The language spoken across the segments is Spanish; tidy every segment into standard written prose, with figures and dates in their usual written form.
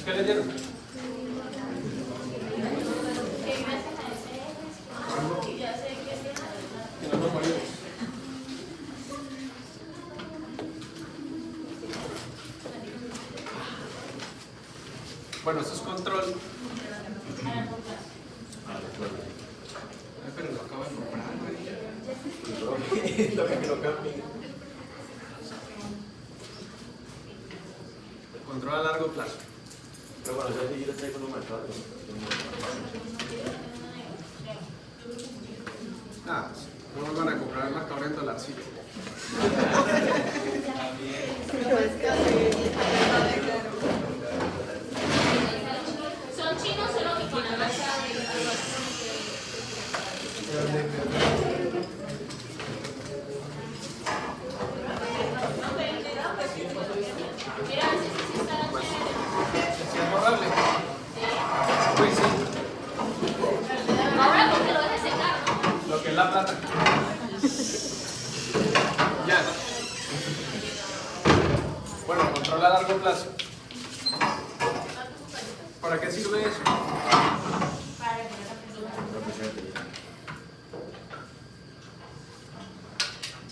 ¿Qué leyeron? Que no nos morimos. Bueno, esto es control. Ay, pero lo acabo de comprar, Lo que lo cambie. Control a largo plazo. Pero bueno, yo sí estoy con un mercado. Nada, no nos van a comprar el marcador en dolarcito. Son chinos solo que con la masa ¿Es borrable? Pues sí, ahora porque lo dejes secar, ¿no? lo que es la plata. Ya. Bueno, control a largo plazo. ¿Para qué sirve eso?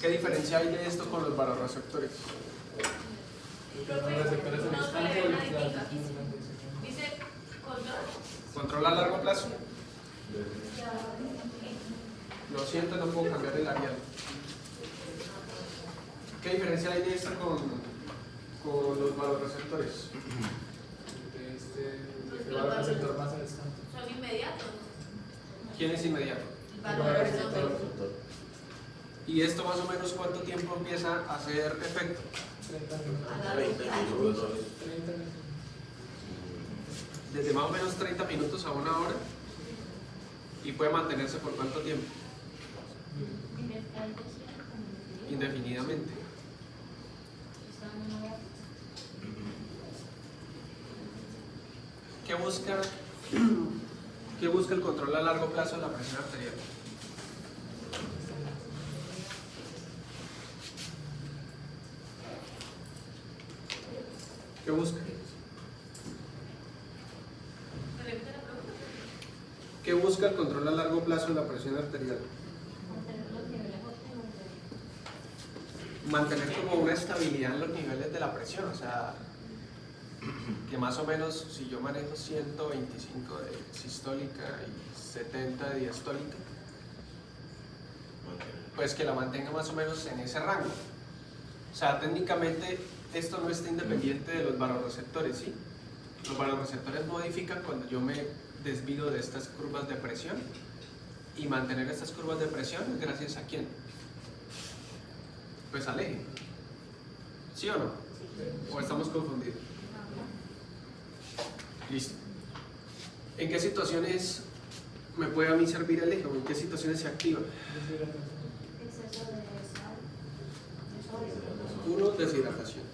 ¿Qué diferencia hay de esto con los barorreceptores? Dice control. Control a largo plazo. Lo siento, no puedo cambiar el Arial. ¿Qué diferencia hay de esto con los barorreceptores? Son inmediatos. ¿Quién es inmediato? El valor ¿Y esto más o menos cuánto tiempo empieza a hacer efecto? 30 minutos. Desde más o menos 30 minutos a una hora. ¿Y puede mantenerse por cuánto tiempo? Indefinidamente. ¿Qué busca el control a largo plazo de la presión arterial? ¿Qué busca? ¿Qué busca el control a largo plazo de la presión arterial? Mantener como una estabilidad en los niveles de la presión, o sea, que más o menos si yo manejo 125 de sistólica y 70 de diastólica, pues que la mantenga más o menos en ese rango. O sea, técnicamente esto no está independiente de los barorreceptores, ¿sí? Los barorreceptores modifican cuando yo me desvío de estas curvas de presión, y mantener estas curvas de presión es gracias a quién? Pues al eje. ¿Sí o no? ¿O estamos confundidos? Listo. ¿En qué situaciones me puede a mí servir el eje o en qué situaciones se activa? exceso de sal, de sodio. Uno, deshidratación.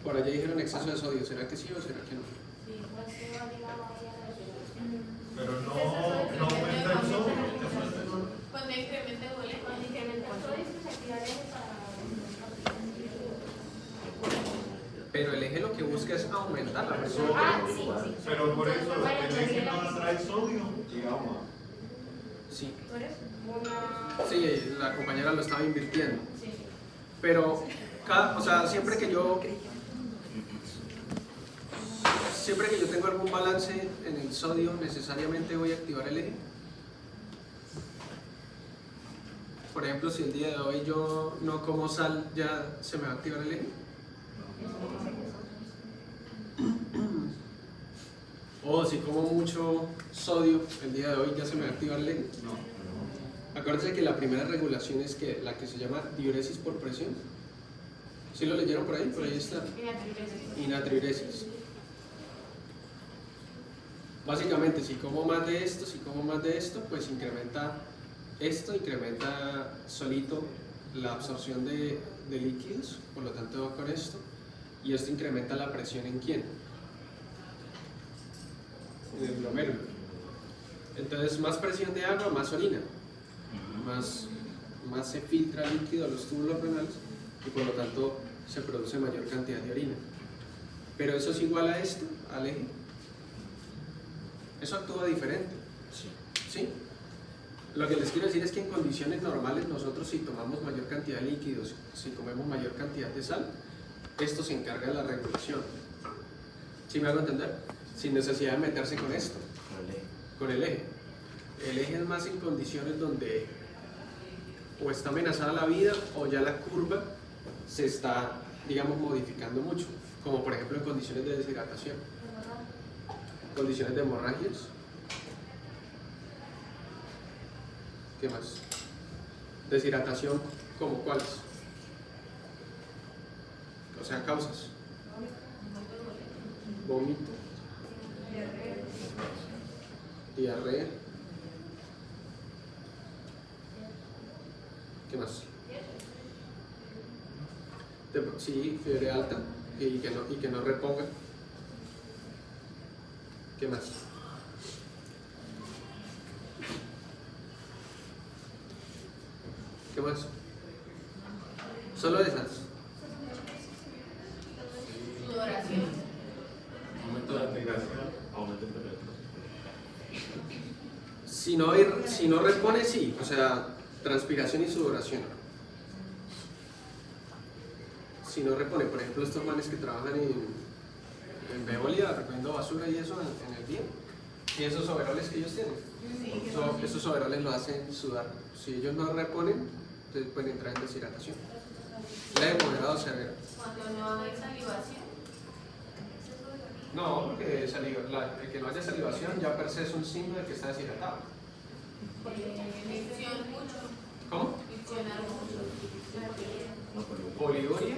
Por allá dijeron exceso de sodio. ¿Será que sí o será que no? Sí, pues se va ligado ahí a la sodio. Pero no aumenta el sodio. Cuando incrementa el volumen, cuando incrementa el sodio, se activa el eje para. Pero el eje lo que busca es aumentar la presión. Ah, sí, sí. Pero por eso el eje no atrae sodio y agua. Sí. ¿Tú eres? Una. Sí, la compañera lo estaba invirtiendo. Sí. Pero, o sea, siempre que yo tengo algún balance en el sodio, necesariamente voy a activar el eje. Por ejemplo, si el día de hoy yo no como sal, ¿ya se me va a activar el eje? O si como mucho sodio, el día de hoy ya se me va a activar el eje. Acuérdense que la primera regulación es que la que se llama diuresis por presión. ¿Sí lo leyeron por ahí? Por ahí está. Y natriuresis. Básicamente, si como más de esto, pues incrementa esto, incrementa solito la absorción de líquidos, por lo tanto va con esto, y esto incrementa la presión ¿en quién? En el glomérulo. Entonces, más presión de agua, más orina, más se filtra líquido a los túbulos renales y por lo tanto se produce mayor cantidad de orina. Pero eso es igual a esto, al eje. Eso actúa diferente. ¿Sí? Lo que les quiero decir es que en condiciones normales nosotros, si tomamos mayor cantidad de líquidos, si comemos mayor cantidad de sal, esto se encarga de la regulación. ¿Sí me hago entender? Sin necesidad de meterse con esto, con el eje. El eje es más en condiciones donde o está amenazada la vida o ya la curva se está, digamos, modificando mucho, como por ejemplo en condiciones de deshidratación, condiciones de hemorragias. ¿Qué más? Deshidratación, ¿como cuáles? O sea, causas. Vómito, diarrea. ¿Qué más? Sí, fiebre alta y que no reponga. ¿Qué más? ¿Qué más? Solo esas. Sudoración. Aumento de activación, aumento de temperatura. Si no repone, sí, o sea, transpiración y sudoración. Si no repone, por ejemplo, estos manes que trabajan en Veolia recogiendo basura y eso en el día, y esos overoles que ellos tienen, esos overoles lo hacen sudar. Si ellos no reponen, entonces pueden entrar en deshidratación. Leve, moderado, severo. Cuando no hay salivación. No, porque el que no haya salivación ya per se es un signo de que está deshidratado. Micción mucho. ¿Cómo? Miccionar mucho. Poliuria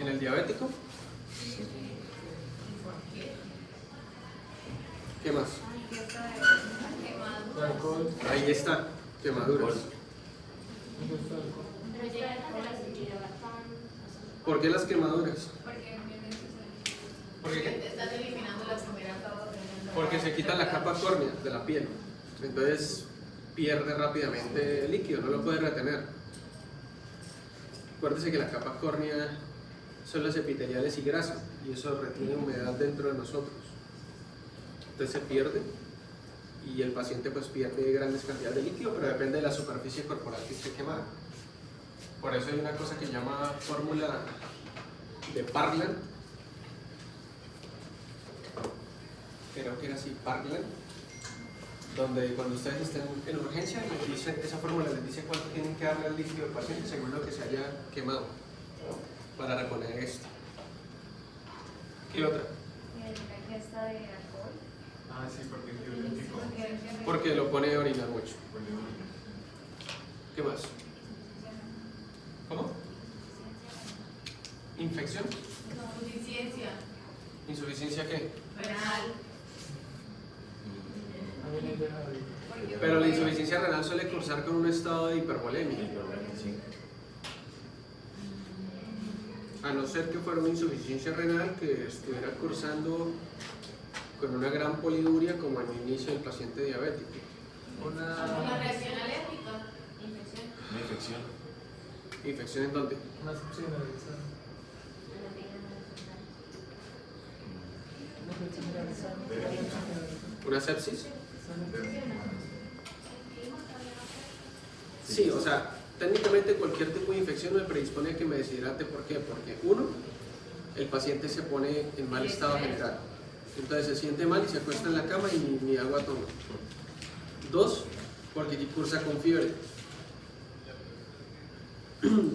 en el diabético. ¿Qué más? Quemado. Ahí está, quemaduras. ¿Por qué las quemaduras? ¿Por qué qué? Te estás eliminando la primera capa. Porque se quita la capa córnea de la piel, entonces pierde rápidamente el líquido, no lo puede retener. Acuérdese que la capa córnea son las epiteliales y grasa, y eso retiene humedad dentro de nosotros. Entonces se pierde y el paciente pues pierde grandes cantidades de líquido, pero depende de la superficie corporal que esté quemada. Por eso hay una cosa que se llama fórmula de Parlan, creo que era así, Parlan, donde cuando ustedes estén en urgencia, les dice, esa fórmula les dice cuánto tienen que darle al líquido al paciente según lo que se haya quemado para reponer esto. ¿Qué otra? Ah, sí, porque es diurético. Porque lo pone a orinar mucho. ¿Qué más? ¿Cómo? ¿Infección? Insuficiencia ¿Insuficiencia qué? renal. Pero la insuficiencia renal suele cursar con un estado de hipervolemia, a no ser que fuera una insuficiencia renal que estuviera cursando con una gran poliuria como en el inicio del paciente diabético. Una reacción alérgica. Infección. Una infección. ¿Infección en dónde? ¿Una sepsis? Sí, o sea, técnicamente cualquier tipo de infección me predispone a que me deshidrate. ¿Por qué? Porque uno, el paciente se pone en mal estado general. Entonces se siente mal y se acuesta en la cama y ni agua toma. Dos, porque cursa con fiebre.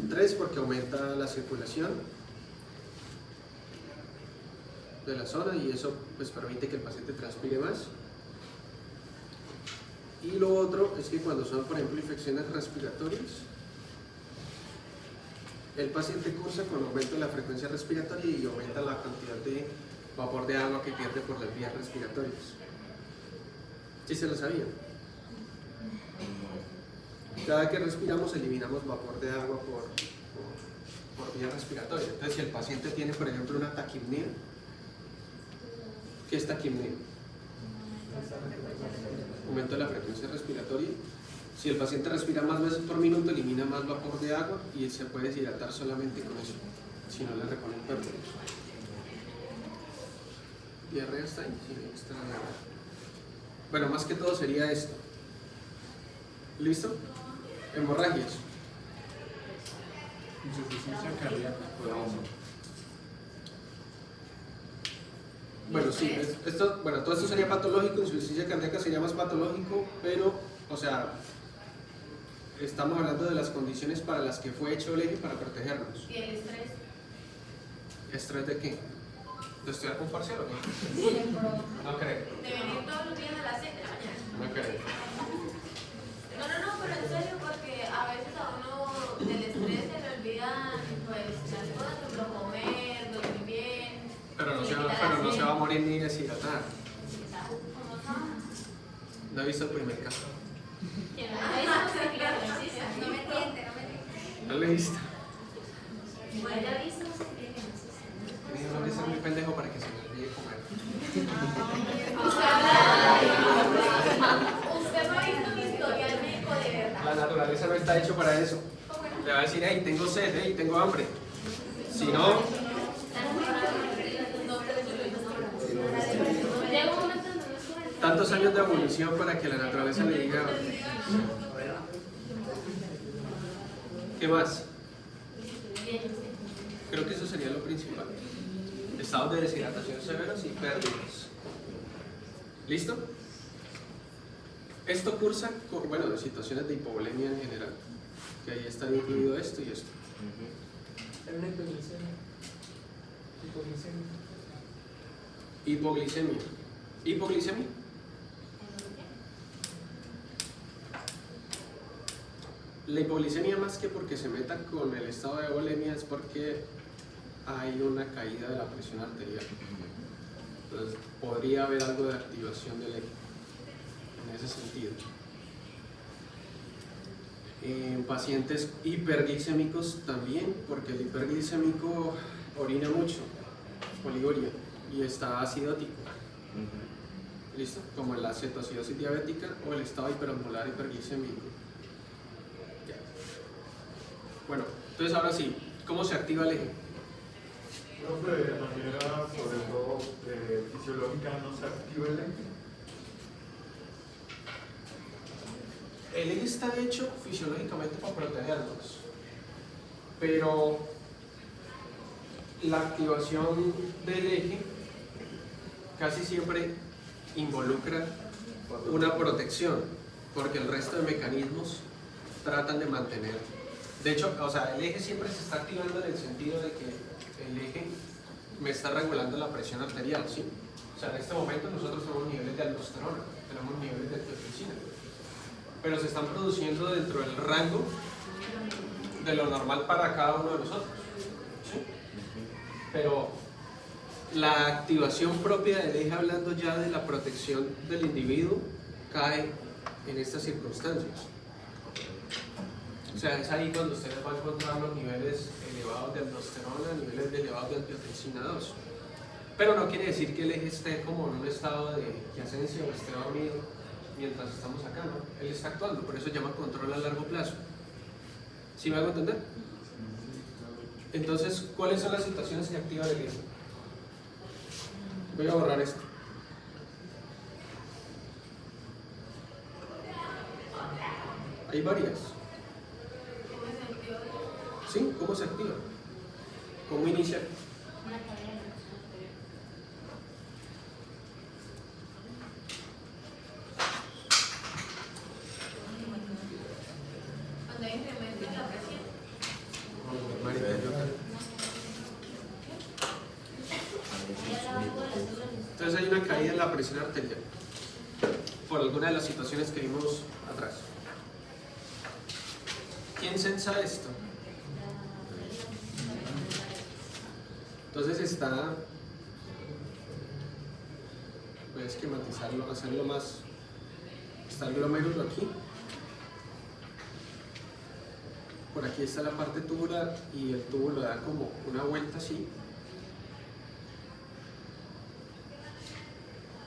Tres, porque aumenta la circulación de la zona y eso pues permite que el paciente transpire más. Y lo otro es que cuando son, por ejemplo, infecciones respiratorias, el paciente cursa con aumento de la frecuencia respiratoria y aumenta la cantidad de vapor de agua que pierde por las vías respiratorias. ¿Sí se lo sabían? Cada que respiramos eliminamos vapor de agua por vía respiratoria. Entonces, si el paciente tiene, por ejemplo, una taquipnea, ¿qué es taquipnea? Aumento de la frecuencia respiratoria. Si el paciente respira más veces por minuto, elimina más vapor de agua y se puede deshidratar solamente con eso, si no le reponen pérdidas. Diarrea está ahí, sí, está la diarrea. Bueno, más que todo sería esto. ¿Listo? Hemorragias. Insuficiencia cardíaca. Bueno, sí, todo esto sería patológico, insuficiencia cardíaca sería más patológico, pero, o sea, estamos hablando de las condiciones para las que fue hecho el eje para protegernos. Y el estrés. ¿Estrés de qué? ¿De estudiar con parcial o qué? No creo. De venir todos los días a las 7 de la mañana. No creo. No, pero en serio, porque a veces a uno del estrés se le olvidan pues las cosas, como comer, dormir bien. Pero no se va a morir ni deshidratar. ¿Cómo son? No he visto el primer caso. ¿Quién la hizo? Claro, sí, sí. No me tiente. No lo he visto. Bueno, ya viste, no sé qué. Tenía que ser muy pendejo para que se me olvide comer. Usted no ha visto mi historial médico de verdad. La naturaleza no está hecho para eso. Le va a decir, hey, tengo sed, hey, tengo hambre. Si no, Llega un momento en donde es una- tantos años de evolución para que la naturaleza le diga. ¿Qué más? Creo que eso sería lo principal. Estados de deshidratación severos y pérdidas. ¿Listo? Esto cursa con, bueno, de situaciones de hipovolemia en general, que ahí está incluido esto y esto. Hay una hipoglicemia. Hipoglicemia. Hipoglicemia. La hipoglicemia, más que porque se meta con el estado de volemia, es porque hay una caída de la presión arterial. Entonces podría haber algo de activación del eje en ese sentido. En pacientes hiperglicémicos también, porque el hiperglicémico orina mucho, poliguria, y está acidótico. ¿Listo? Como la cetoacidosis diabética o el estado hiperosmolar hiperglicémico. Ya. Bueno, entonces ahora sí, ¿cómo se activa el eje? Profe, de manera sobre todo fisiológica no se activa el eje. El eje está hecho fisiológicamente para protegernos, pero la activación del eje casi siempre involucra una protección, porque el resto de mecanismos tratan de mantener. De hecho, o sea, el eje siempre se está activando en el sentido de que el eje me está regulando la presión arterial, ¿sí? O sea, en este momento nosotros tenemos niveles de aldosterona, tenemos niveles de angiotensina, pero se están produciendo dentro del rango de lo normal para cada uno de nosotros, ¿sí? Pero la activación propia del eje, hablando ya de la protección del individuo, cae en estas circunstancias. O sea, es ahí cuando ustedes van a encontrar los niveles elevados de aldosterona, niveles elevados de angiotensina 2. Pero no quiere decir que el eje esté como en un estado de quiescencia o esté dormido mientras estamos acá, ¿no? Él está actuando, por eso se llama control a largo plazo. ¿Sí me hago entender? Entonces, ¿cuáles son las situaciones que activan el eje? Voy a borrar esto. Hay varias. ¿Sí? ¿Cómo se activa? ¿Cómo inicia? Cuando hay incremento en la presión. Entonces hay una caída en la presión arterial por alguna de las situaciones que vimos atrás. ¿Quién sensa esto? Entonces está, voy a esquematizarlo, hacerlo más, está el glomérulo aquí, por aquí está la parte tubular y el tubo lo da como una vuelta así,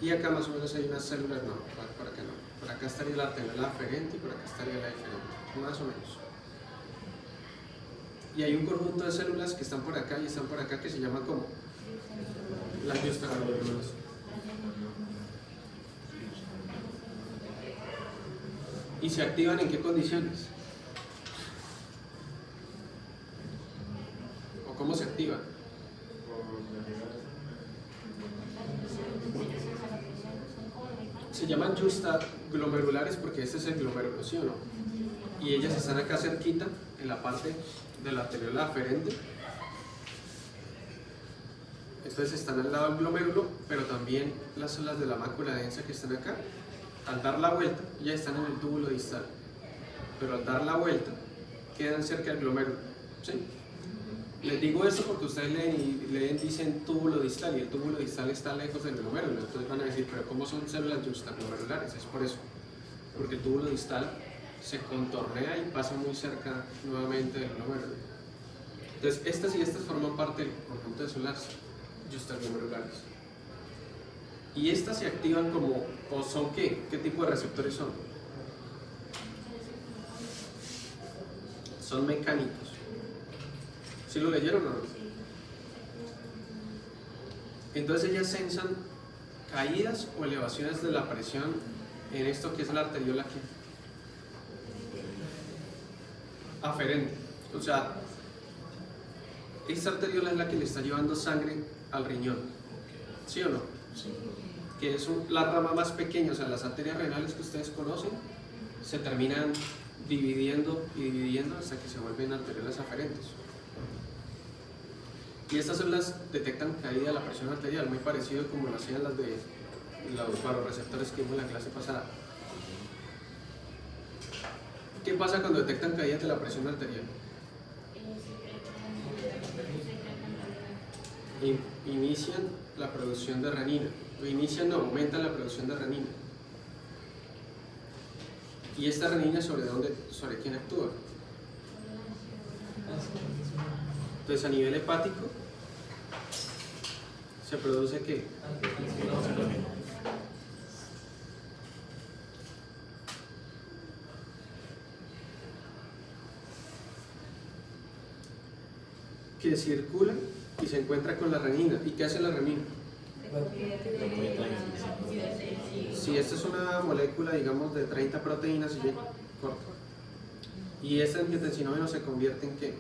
y acá más o menos hay unas células, no, por acá no, por acá estaría la arteriola aferente y por acá estaría la deferente, más o menos. Y hay un conjunto de células que están por acá y están por acá que se llama como las diosternoglomerulas. ¿Y se activan en qué condiciones? ¿O cómo se activan? Se llaman justaglomerulares porque este es el glomérulo, ¿sí o no? Y ellas están acá cerquita, en la parte de la arteriola aferente. Entonces están al lado del glomérulo, pero también las células de la mácula densa que están acá, al dar la vuelta, ya están en el túbulo distal. Pero al dar la vuelta, quedan cerca del glomérulo, ¿sí? Les digo esto porque ustedes leen, dicen túbulo distal, y el túbulo distal está lejos del glomérulo. Entonces van a decir, pero ¿cómo son células justaglomerulares? Es por eso, porque el túbulo distal se contornea y pasa muy cerca nuevamente del glomérulo. Entonces estas y estas forman parte del conjunto de células justaglomerulares. Y estas se activan como, ¿o son qué? ¿Qué tipo de receptores son? Son mecánicos. ¿Sí lo leyeron o no? Entonces ellas sensan caídas o elevaciones de la presión en esto que es la arteriola aquí. Aferente. O sea, esta arteriola es la que le está llevando sangre al riñón. ¿Sí o no? Sí. Que es la rama más pequeña, o sea, las arterias renales que ustedes conocen se terminan dividiendo y dividiendo hasta que se vuelven arteriolas aferentes. Y estas células detectan caída de la presión arterial, muy parecido como lo hacían las de los varoreceptores que vimos en la clase pasada. ¿Qué pasa cuando detectan caídas de la presión arterial? Inician la producción de renina. Aumentan la producción de renina. ¿Y esta renina sobre quién actúa? Entonces a nivel hepático se produce ¿qué? Que circula y se encuentra con la renina. ¿Y qué hace la renina? Si esta es una molécula, digamos, de 30 proteínas, y corta. Y este angiotensinógeno se convierte en ¿qué?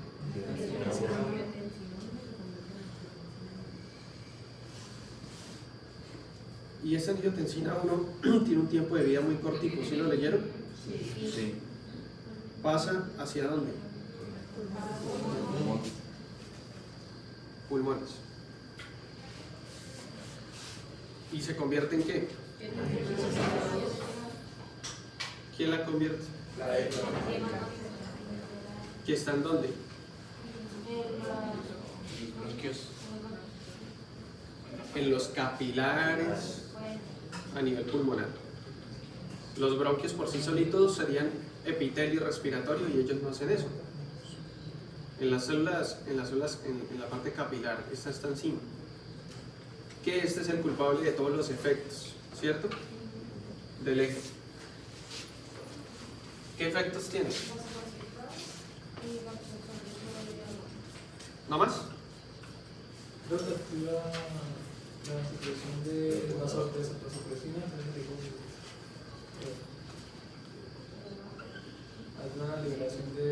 Y esta angiotensina 1 tiene un tiempo de vida muy cortico, ¿sí lo leyeron? Sí. ¿Pasa hacia dónde? Pulmones. ¿Y se convierte en qué? ¿Quién la convierte? ¿Que está en dónde? En los capilares a nivel pulmonar. Los bronquios por sí solitos serían epitelio respiratorio y ellos no hacen eso. En las células, en la parte capilar, esta está encima. Que este es el culpable de todos los efectos, ¿cierto? Del eje. ¿Qué efectos tiene? ¿No más? Creo que activa la secreción de vasopresina, hay una liberación de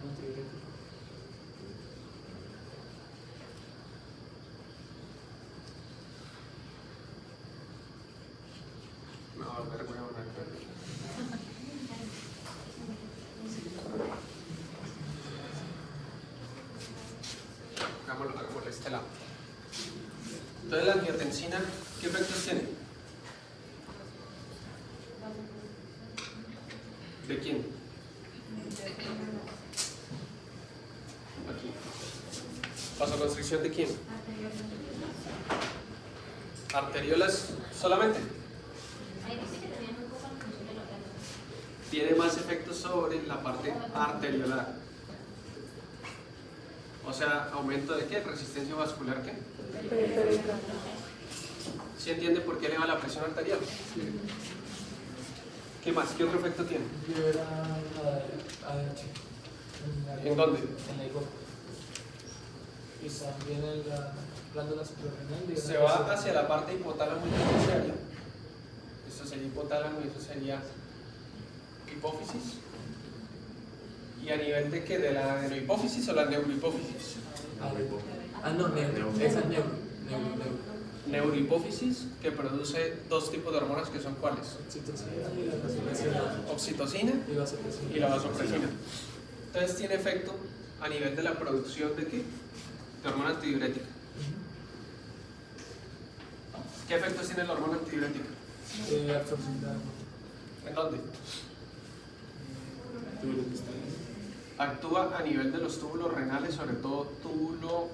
antibióticos. No, a ver, voy a poner acá. Hagámoslo de este lado. Entonces la angiotensina, ¿qué efectos tiene? ¿De quién? Aquí. ¿Vasoconstricción de quién? Arteriolas solamente. Tiene más efectos sobre la parte arteriolar. O sea, aumento de qué? Resistencia vascular, ¿qué? ¿Sí entiende por qué eleva la presión arterial? ¿Qué más? ¿Qué otro efecto tiene? Libera la AH. ¿En dónde? En la hipófisis. Y también en la glándula suprarrenal. Se va hacia la parte hipotálamo y terciaria. Esto sería hipotálamo y eso sería hipófisis. ¿Y a nivel de qué? ¿De la adenohipófisis o la neurohipófisis? Esa es neuro. Neurohipófisis, que produce dos tipos de hormonas que son ¿cuáles? Oxitocina y la vasopresina. Oxitocina Y vasopresina. y la vasopresina. Entonces tiene efecto a nivel de la producción de ¿qué? De hormona antidiurética. ¿Qué efectos tiene la hormona antidiurética? Absorción de agua. ¿En dónde? Túbulos distales. Actúa a nivel de los túbulos renales, sobre todo túbulo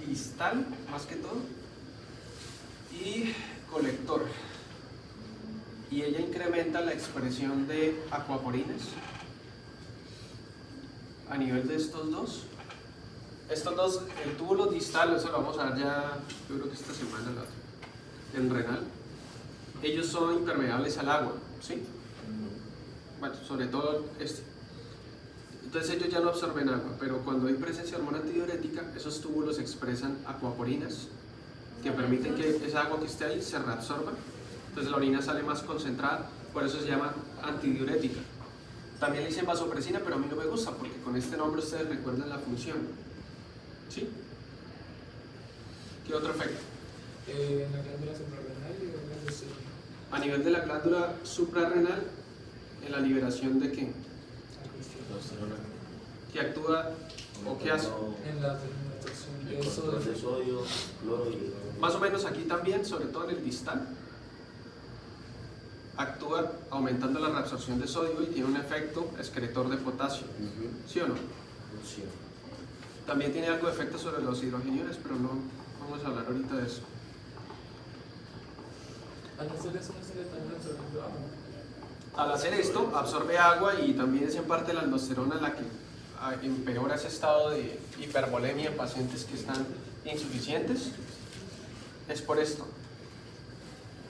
distal, más que todo, y colector. Y ella incrementa la expresión de acuaporinas a nivel de estos dos. Estos dos, el túbulo distal, eso lo vamos a ver ya, yo creo que esta semana, el renal. Ellos son impermeables al agua, ¿sí? Bueno, sobre todo este. Entonces ellos ya no absorben agua, pero cuando hay presencia de hormona antidiurética, esos túbulos expresan acuaporinas que permiten que esa agua que esté ahí se reabsorba. Entonces la orina sale más concentrada, por eso se llama antidiurética. También le dicen vasopresina, pero a mí no me gusta porque con este nombre ustedes recuerdan la función. ¿Sí? ¿Qué otro efecto? En la glándula suprarrenal y en la leucemia. A nivel de la glándula suprarrenal, en la liberación de qué? ¿Qué actúa o qué hace? En la administración El de control de sodio, cloro y Más o menos aquí también, sobre todo en el distal, actúa aumentando la reabsorción de sodio y tiene un efecto excretor de potasio. ¿Sí o no? sí. También tiene algo de efecto sobre los hidrogeniones, pero no vamos a hablar ahorita de eso. Al hacer eso no se le está absorbiendo agua. Al hacer esto, absorbe agua y también es en parte la aldosterona la que empeora ese estado de hipervolemia en pacientes que están insuficientes. Es por esto.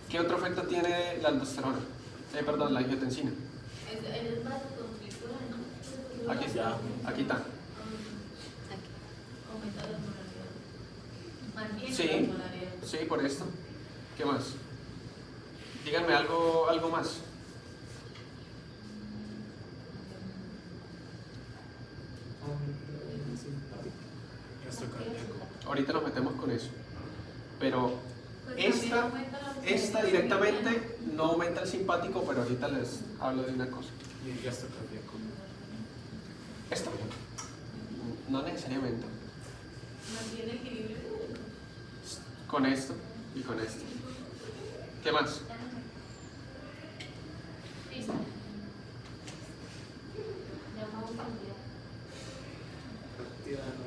¿Qué otro efecto tiene la aldosterona? Perdón, la angiotensina. Es vasoconstrictora, ¿no? Aquí está. Aquí está. Aumenta la osmolaridad. Mantiene Sí. la osmolaridad. Sí, por esto. ¿Qué más? Díganme algo más. Ahorita nos metemos con eso. Pero Pues también aumenta la esta directamente no aumenta el simpático, pero ahorita les hablo de una cosa. Y el gasto cardíaco. ¿Esto? No necesariamente. Mantiene el equilibrio. Con esto y con esto. ¿Qué más? Listo.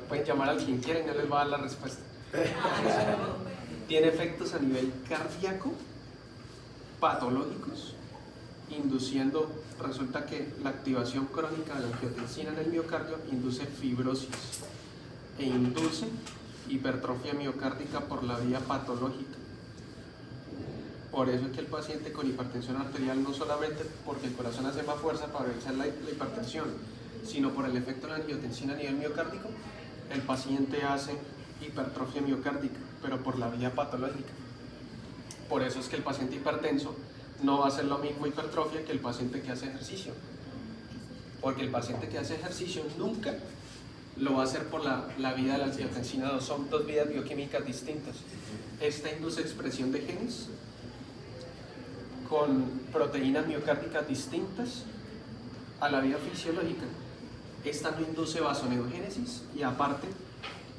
Pueden llamar al quien quieran, no les va a dar la respuesta. Tiene efectos a nivel cardíaco, patológicos, induciendo, resulta que la activación crónica de la angiotensina en el miocardio induce fibrosis e induce hipertrofia miocárdica por la vía patológica. Por eso es que el paciente con hipertensión arterial, no solamente porque el corazón hace más fuerza para vencer la hipertensión, sino por el efecto de la angiotensina a nivel miocárdico, el paciente hace hipertrofia miocárdica, pero por la vía patológica. Por eso es que el paciente hipertenso no va a hacer lo mismo hipertrofia que el paciente que hace ejercicio. Porque el paciente que hace ejercicio nunca lo va a hacer por la vía de la angiotensina 2. Son dos vías bioquímicas distintas. Esta induce expresión de genes con proteínas miocárdicas distintas a la vía fisiológica. Esta no induce vasonegogénesis y aparte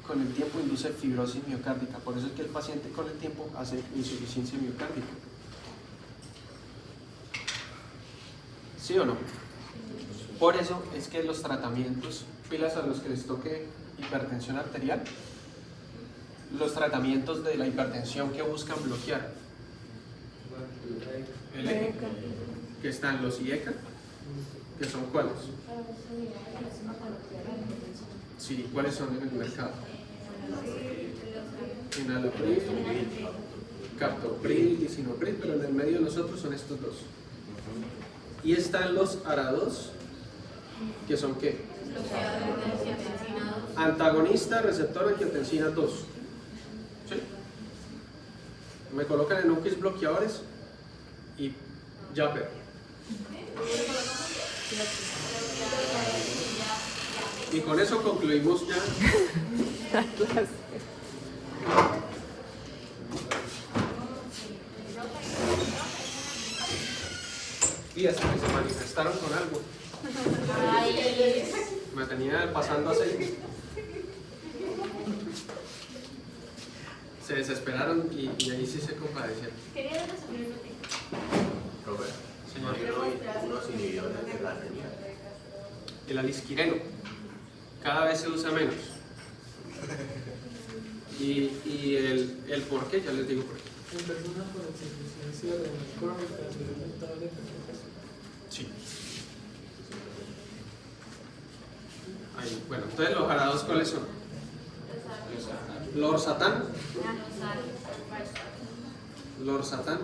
con el tiempo induce fibrosis miocárdica. Por eso es que el paciente con el tiempo hace insuficiencia miocárdica. ¿Sí o no? Por eso es que los tratamientos, pilas a los que les toque hipertensión arterial, los tratamientos de la hipertensión que buscan bloquear el eje, que están los IECA, que son ¿cuáles? Sí, ¿cuáles son en el mercado? Enalapril, captopril, lisinopril, pero en el medio de nosotros son estos dos. Y están los ARA2, que son ¿qué? Bloqueadores de angiotensina 2. Antagonista receptor angiotensina 2. ¿Sí? Me colocan en UKIS bloqueadores y ya pero. Y con eso concluimos ya. Y hasta que se manifestaron con algo. Me tenía pasando aceite. Se desesperaron y ahí sí se compadecieron. Quería resumir un tema. Robert, Señor. unos inhibidores de la anemia. El alisquireno cada vez se usa menos. Y el por qué, ya les digo por qué. En personas con insuficiencia renal crónica, notable hipertensión. Sí. Ahí, bueno, entonces los jarados, ¿cuáles son? Lorsatán, lorsatán,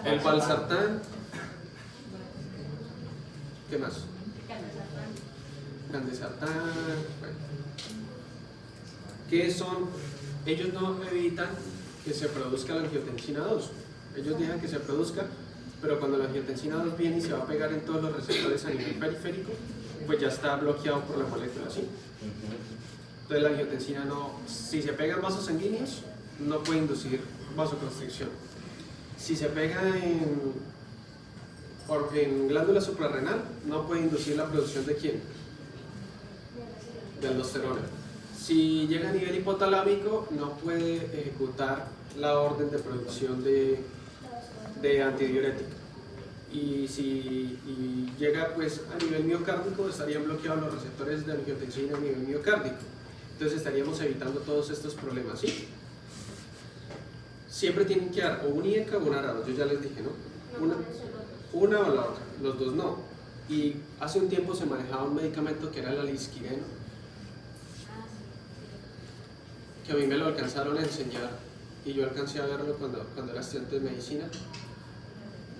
el valsartán, ¿qué más? Candesartán, bueno. ¿Qué son? Ellos no evitan que se produzca la angiotensina 2. Ellos dejan que se produzca, pero cuando la angiotensina 2 viene y se va a pegar en todos los receptores a nivel periférico, pues ya está bloqueado por la molécula, ¿sí? Entonces la angiotensina no, si se pega en vasos sanguíneos, no puede inducir vasoconstricción. Si se pega en glándula suprarrenal, no puede inducir la producción de ¿quién? De aldosterona. Si llega a nivel hipotalámico, no puede ejecutar la orden de producción de antidiurética. Y si llega pues a nivel miocárdico, estarían bloqueados los receptores de angiotensina a nivel miocárdico. Entonces estaríamos evitando todos estos problemas, ¿sí? Siempre tienen que dar o un IECA o un ARADOS, yo ya les dije, ¿no? Una o la otra, los dos no. Y hace un tiempo se manejaba un medicamento que era el alisquireno, que a mí me lo alcanzaron a enseñar y yo alcancé a verlo cuando era estudiante de medicina.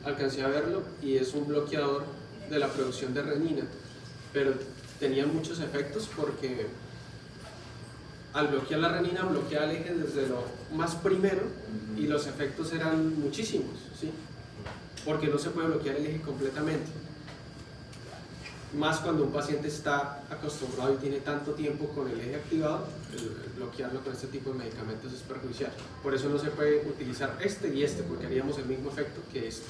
Alcancé a verlo y es un bloqueador de la producción de renina, pero tenía muchos efectos porque al bloquear la renina bloquea el eje desde lo más primero y los efectos eran muchísimos, ¿sí? Porque no se puede bloquear el eje completamente, más cuando un paciente está acostumbrado y tiene tanto tiempo con el eje activado. El bloquearlo con este tipo de medicamentos es perjudicial. Por eso no se puede utilizar este y este, porque haríamos el mismo efecto que este.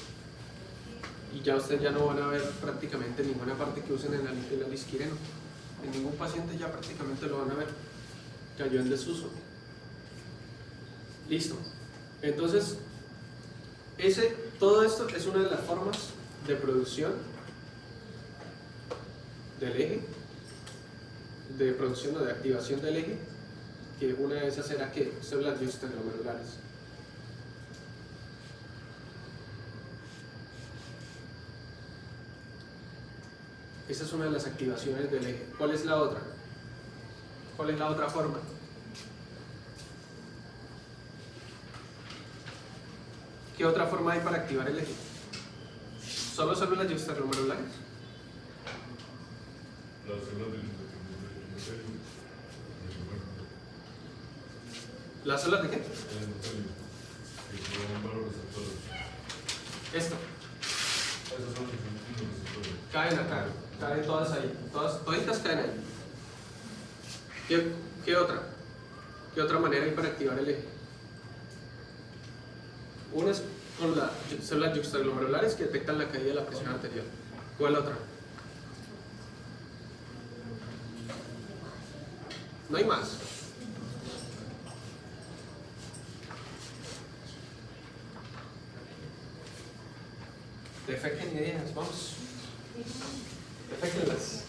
Y ya ustedes ya no van a ver prácticamente ninguna parte que usen el alisquireno. En ningún paciente ya prácticamente lo van a ver. Cayó en desuso. Listo. Entonces, todo esto es una de las formas de producción del eje, de producción o de activación del eje, que una de esas era que células juxtaglomerulares. Esa es una de las activaciones del eje. ¿Cuál es la otra? ¿Cuál es la otra forma? ¿Qué otra forma hay para activar el eje? ¿Solo células juxtaglomerulares? Las células del ¿Las células de qué? Esto. Esos son los receptores. Caen acá, caen todas ahí, toditas caen ahí. ¿Qué otra? ¿Qué otra manera hay para activar el eje? Una es con las células juxtaglomerulares que detectan la caída de la presión arterial. ¿Cuál otra? No hay más. Defequen ideas, vamos. Defequenlas.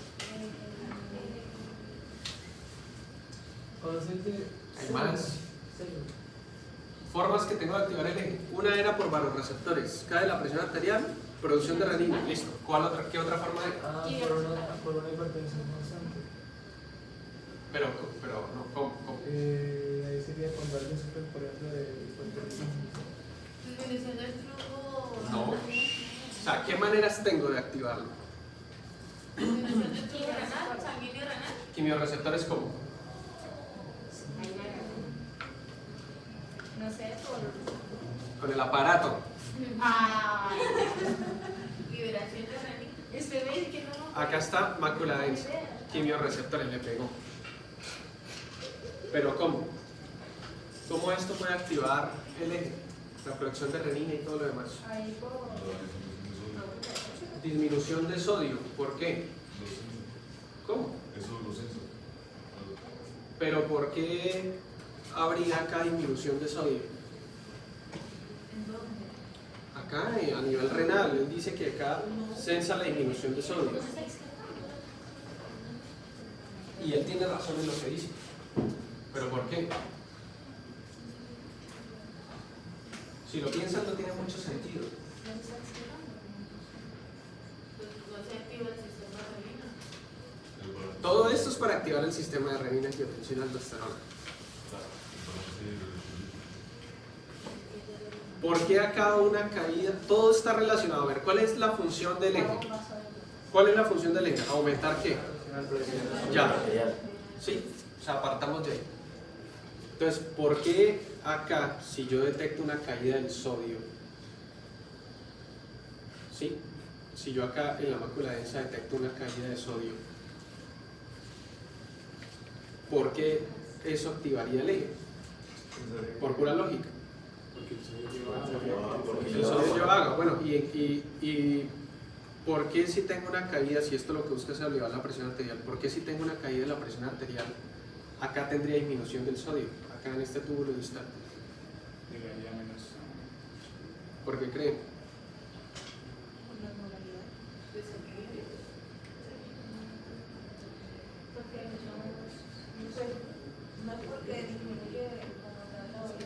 Hay más. Formas que tengo de activar el eje. Una era por vasoreceptores. Cae la presión arterial, producción de renina. Listo. ¿Cuál otra? ¿Qué otra forma hay? Por una hipertensión constante. Pero no, ¿cómo? Ahí sería cuando alguien sufre, por ejemplo, de hipertensión. Disminución del flujo. No. O sea, ¿qué maneras tengo de activarlo? Disminución del flujo renal, sanguíneo renal. Quimioreceptores, ¿cómo? No sé, Con el aparato. Ay, Liberación de renina. este ve que no. Acá está mácula densa, quimiorreceptores, le pegó. Pero ¿cómo? ¿Cómo esto puede activar el eje? La producción de renina y todo lo demás. Ahí por. Disminución de sodio, ¿por qué? ¿Cómo? Eso lo censo. Pero ¿por qué habría acá disminución de sodio? ¿En dónde? Acá a nivel renal, él dice que acá censa la disminución de sodio. Y él tiene razón en lo que dice. ¿Pero por qué? Si lo piensan no tiene mucho sentido. Pues no se activa el sistema de renina. Todo esto es para activar el sistema de renina que funciona aldosterona. ¿Por qué acá una caída? Todo está relacionado. A ver, ¿cuál es la función del eje? ¿Cuál es la función del eje? ¿Aumentar qué? Ya. Sí, o sea, apartamos de ahí. Entonces, ¿por qué acá, si yo detecto una caída del sodio, ¿sí? Si yo acá en la mácula densa detecto una caída de sodio, ¿por qué eso activaría el eje? Por pura lógica. El sodio lleva agua. Bueno, y ¿por qué si tengo una caída, si esto lo que busca es elevar la presión arterial, ¿por qué si tengo una caída de la presión arterial, acá tendría disminución del sodio, acá en este túbulo distal? Llegaría a menos. ¿Por qué creen? Desequilibrio. No es porque disminuye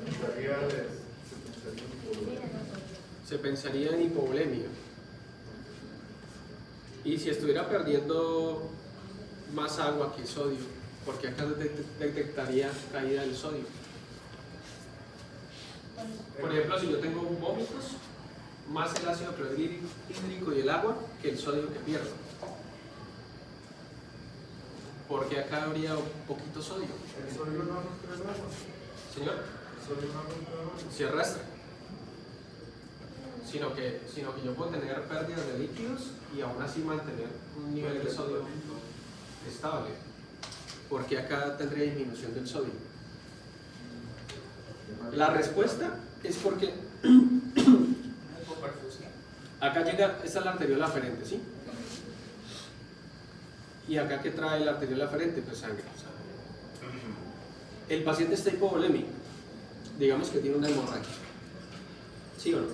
Estaría de- Se pensaría en hipovolemia. Y si estuviera perdiendo más agua que sodio, porque acá detectaría caída del sodio. Por ejemplo, si yo tengo vómitos, más el ácido clorhídrico y el agua que el sodio que pierdo. Porque acá habría un poquito sodio. El sodio no arrastra el agua. Señor, El sodio no arrastra el agua. si arrastra. Sino que yo puedo tener pérdidas de líquidos y aún así mantener un nivel de sodio estable. Porque acá tendría disminución del sodio. La respuesta es porque acá llega, esta es la arteriola aferente, ¿sí? ¿Y acá qué trae la arteriola aferente? Pues sangre. El paciente está hipovolémico, digamos que tiene una hemorragia, ¿sí o no?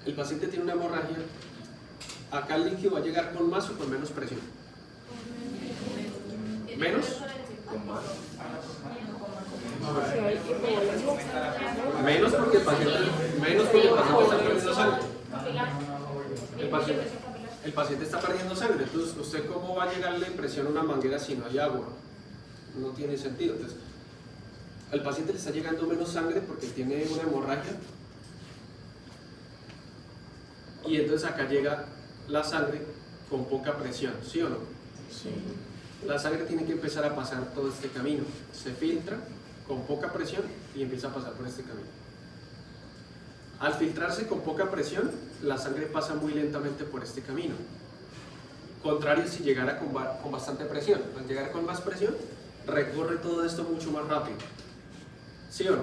El paciente tiene una hemorragia, acá el líquido va a llegar con más o con menos presión. ¿Menos? Menos porque el paciente está perdiendo sangre. El paciente está perdiendo sangre, entonces ¿usted cómo va a llegarle presión a una manguera si no hay agua? No tiene sentido. Entonces, al paciente le está llegando menos sangre porque tiene una hemorragia y entonces acá llega la sangre con poca presión, ¿sí o no? Sí. La sangre tiene que empezar a pasar todo este camino, se filtra con poca presión y empieza a pasar por este camino. Al filtrarse con poca presión, la sangre pasa muy lentamente por este camino. Contrario si llegara con bastante presión. Al llegar con más presión, recorre todo esto mucho más rápido. ¿Sí o no?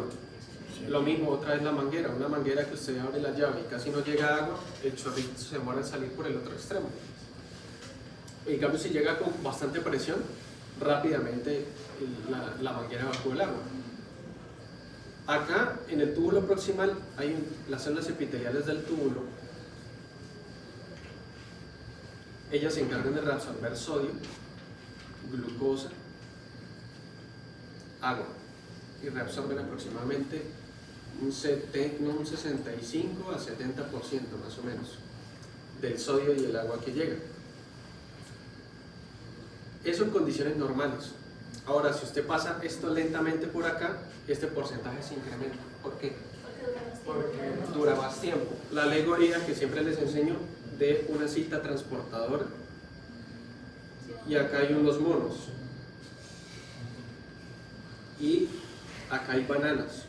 Lo mismo otra vez la manguera. Una manguera que usted abre la llave y casi no llega agua, el chorrito se demora en salir por el otro extremo. En cambio, si llega con bastante presión, rápidamente la manguera evacúa el agua. Acá, en el túbulo proximal, hay las células epiteliales del túbulo. Ellas se encargan de reabsorber sodio, glucosa, agua. Y reabsorben aproximadamente un 65 a 70% más o menos del sodio y el agua que llega. Eso en condiciones normales. Ahora, si usted pasa esto lentamente por acá, este porcentaje se incrementa. ¿Por qué? Porque dura más tiempo. La alegoría que siempre les enseño de una cinta transportadora y acá hay unos monos y acá hay bananas.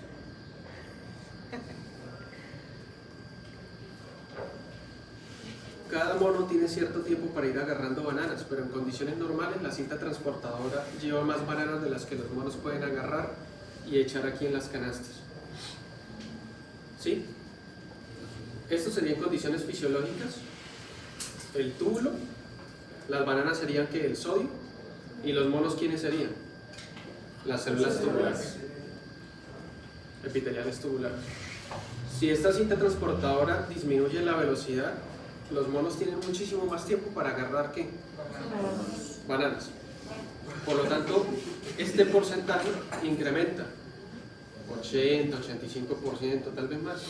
cada mono tiene cierto tiempo para ir agarrando bananas, pero en condiciones normales la cinta transportadora lleva más bananas de las que los monos pueden agarrar y echar aquí en las canastas. ¿Sí? Esto sería en condiciones fisiológicas. El túbulo, las bananas serían que el sodio, y los monos ¿quiénes serían? Las células tubulares, epiteliales tubulares. Si esta cinta transportadora disminuye la velocidad, los monos tienen muchísimo más tiempo para agarrar ¿qué? Bananas. Por lo tanto, este porcentaje incrementa 80, 85%, tal vez más.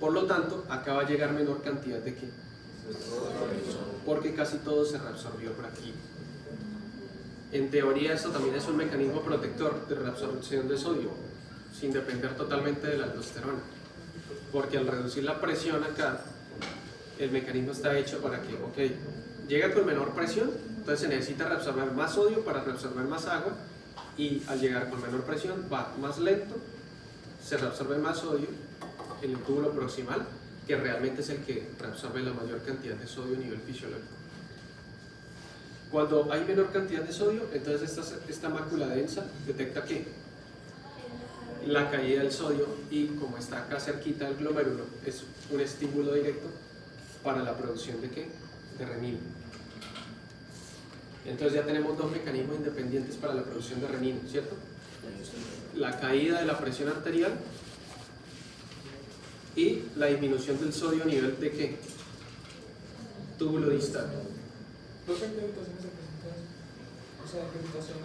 Por lo tanto, acá va a llegar menor cantidad de ¿qué? Porque casi todo se reabsorbió por aquí. En teoría, esto también es un mecanismo protector de reabsorción de sodio, sin depender totalmente de la aldosterona. Porque al reducir la presión acá, el mecanismo está hecho para que, ok, llega con menor presión, entonces se necesita reabsorber más sodio para reabsorber más agua, y al llegar con menor presión va más lento, se reabsorbe más sodio en el túbulo proximal, que realmente es el que reabsorbe la mayor cantidad de sodio a nivel fisiológico. Cuando hay menor cantidad de sodio, entonces esta mácula densa detecta ¿qué? La caída del sodio, y como está acá cerquita del glomérulo, es un estímulo directo para la producción de ¿qué? De renina. Entonces ya tenemos dos mecanismos independientes para la producción de renina, ¿cierto? La caída de la presión arterial y la disminución del sodio a nivel de ¿qué? Túbulo distal. ¿Qué irritaciones se presentan? O sea, ¿qué irritaciones?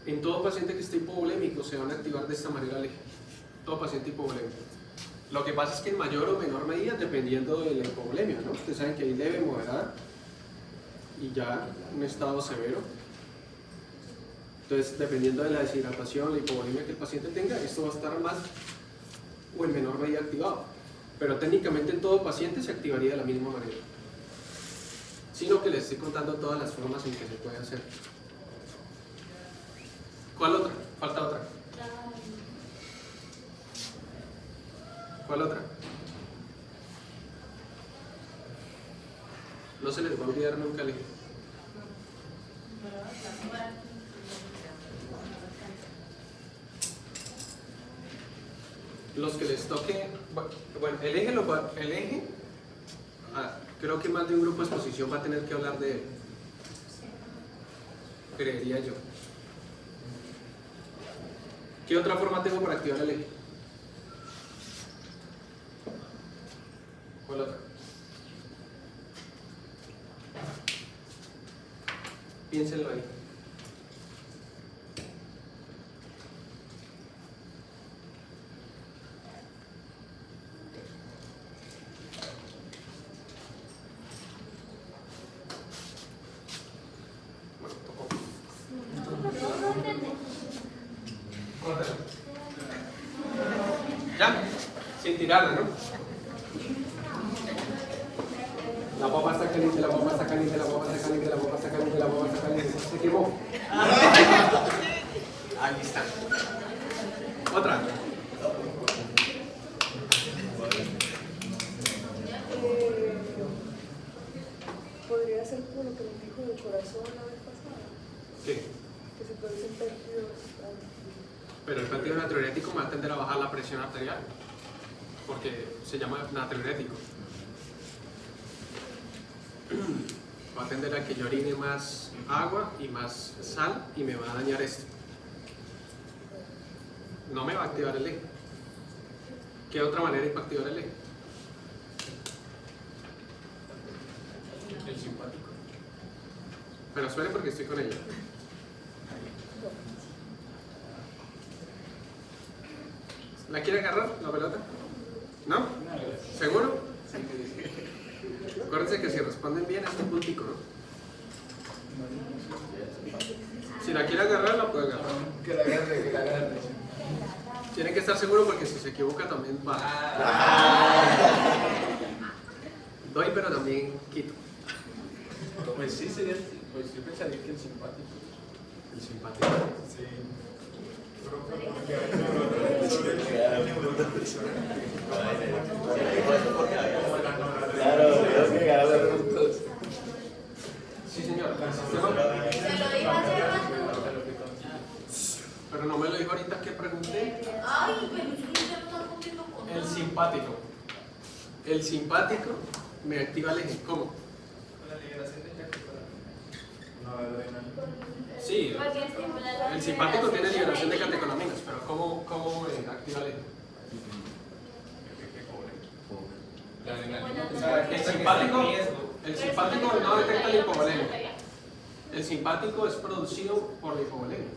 En todo paciente que esté hipovolémico se van a activar de esta manera el eje. Todo paciente hipovolémico. Lo que pasa es que en mayor o menor medida, dependiendo de la hipovolemia, ¿no? Ustedes saben que hay leve, moderada y ya un estado severo. Entonces, dependiendo de la deshidratación, la hipovolemia que el paciente tenga, esto va a estar más o en menor medida activado. Pero técnicamente en todo paciente se activaría de la misma manera. Sino que les estoy contando todas las formas en que se puede hacer. ¿Cuál otra? Falta otra. ¿Cuál otra? No se les va a olvidar nunca el eje. Los que les toque, bueno, el eje, creo que más de un grupo de exposición va a tener que hablar de él. Creería yo. ¿Qué otra forma tengo para activar el eje? ¿Cuál otra? Piénsenlo ahí. Bueno, tocó. Córtala. Ya, sin tirarla, ¿no? La papa está caliente, la papa está caliente, la papa está caliente, la papa está caliente, la papa está caliente. Se quemó. Ahí está. Otra. Podría ser como lo que nos dijo del corazón la vez pasada, ¿Qué? que se producen pérdidas. Pero el péptido natriurético va a tender a bajar la presión arterial, porque se llama natriurético. Va a tender a que yo orine más agua y más sal y me va a dañar esto. No me va a activar el eje. ¿Qué otra manera hay para activar el eje? El simpático. Pero espere porque estoy con ella. ¿La quiere agarrar la pelota? ¿No? ¿Seguro? Acuérdense que si responden bien es un puntico, ¿no? Si la quiere agarrar, la puede agarrar. Que la agarre, que la agarre. Tienen que estar seguros porque si se equivoca también va. Doy, pero también quito. Pues sí, sería, pues yo pensaría que el simpático. El simpático. Sí. Claro, creo que ganar los puntos. Sí, señor. El sistema, Se lo dijo hace rato. pero no me lo dijo ahorita que pregunté. Ay, pero ustedes ya no están cumpliendo con El nada. simpático. El simpático me activa el eje. ¿Cómo? No, adrenalina. Sí. Porque estimula la El simpático tiene liberación de reina. catecolaminas, pero ¿cómo activa el eje? La adrenalina. O sea, el simpático no detecta la hipovolemia. El simpático es producido por la hipovolemia.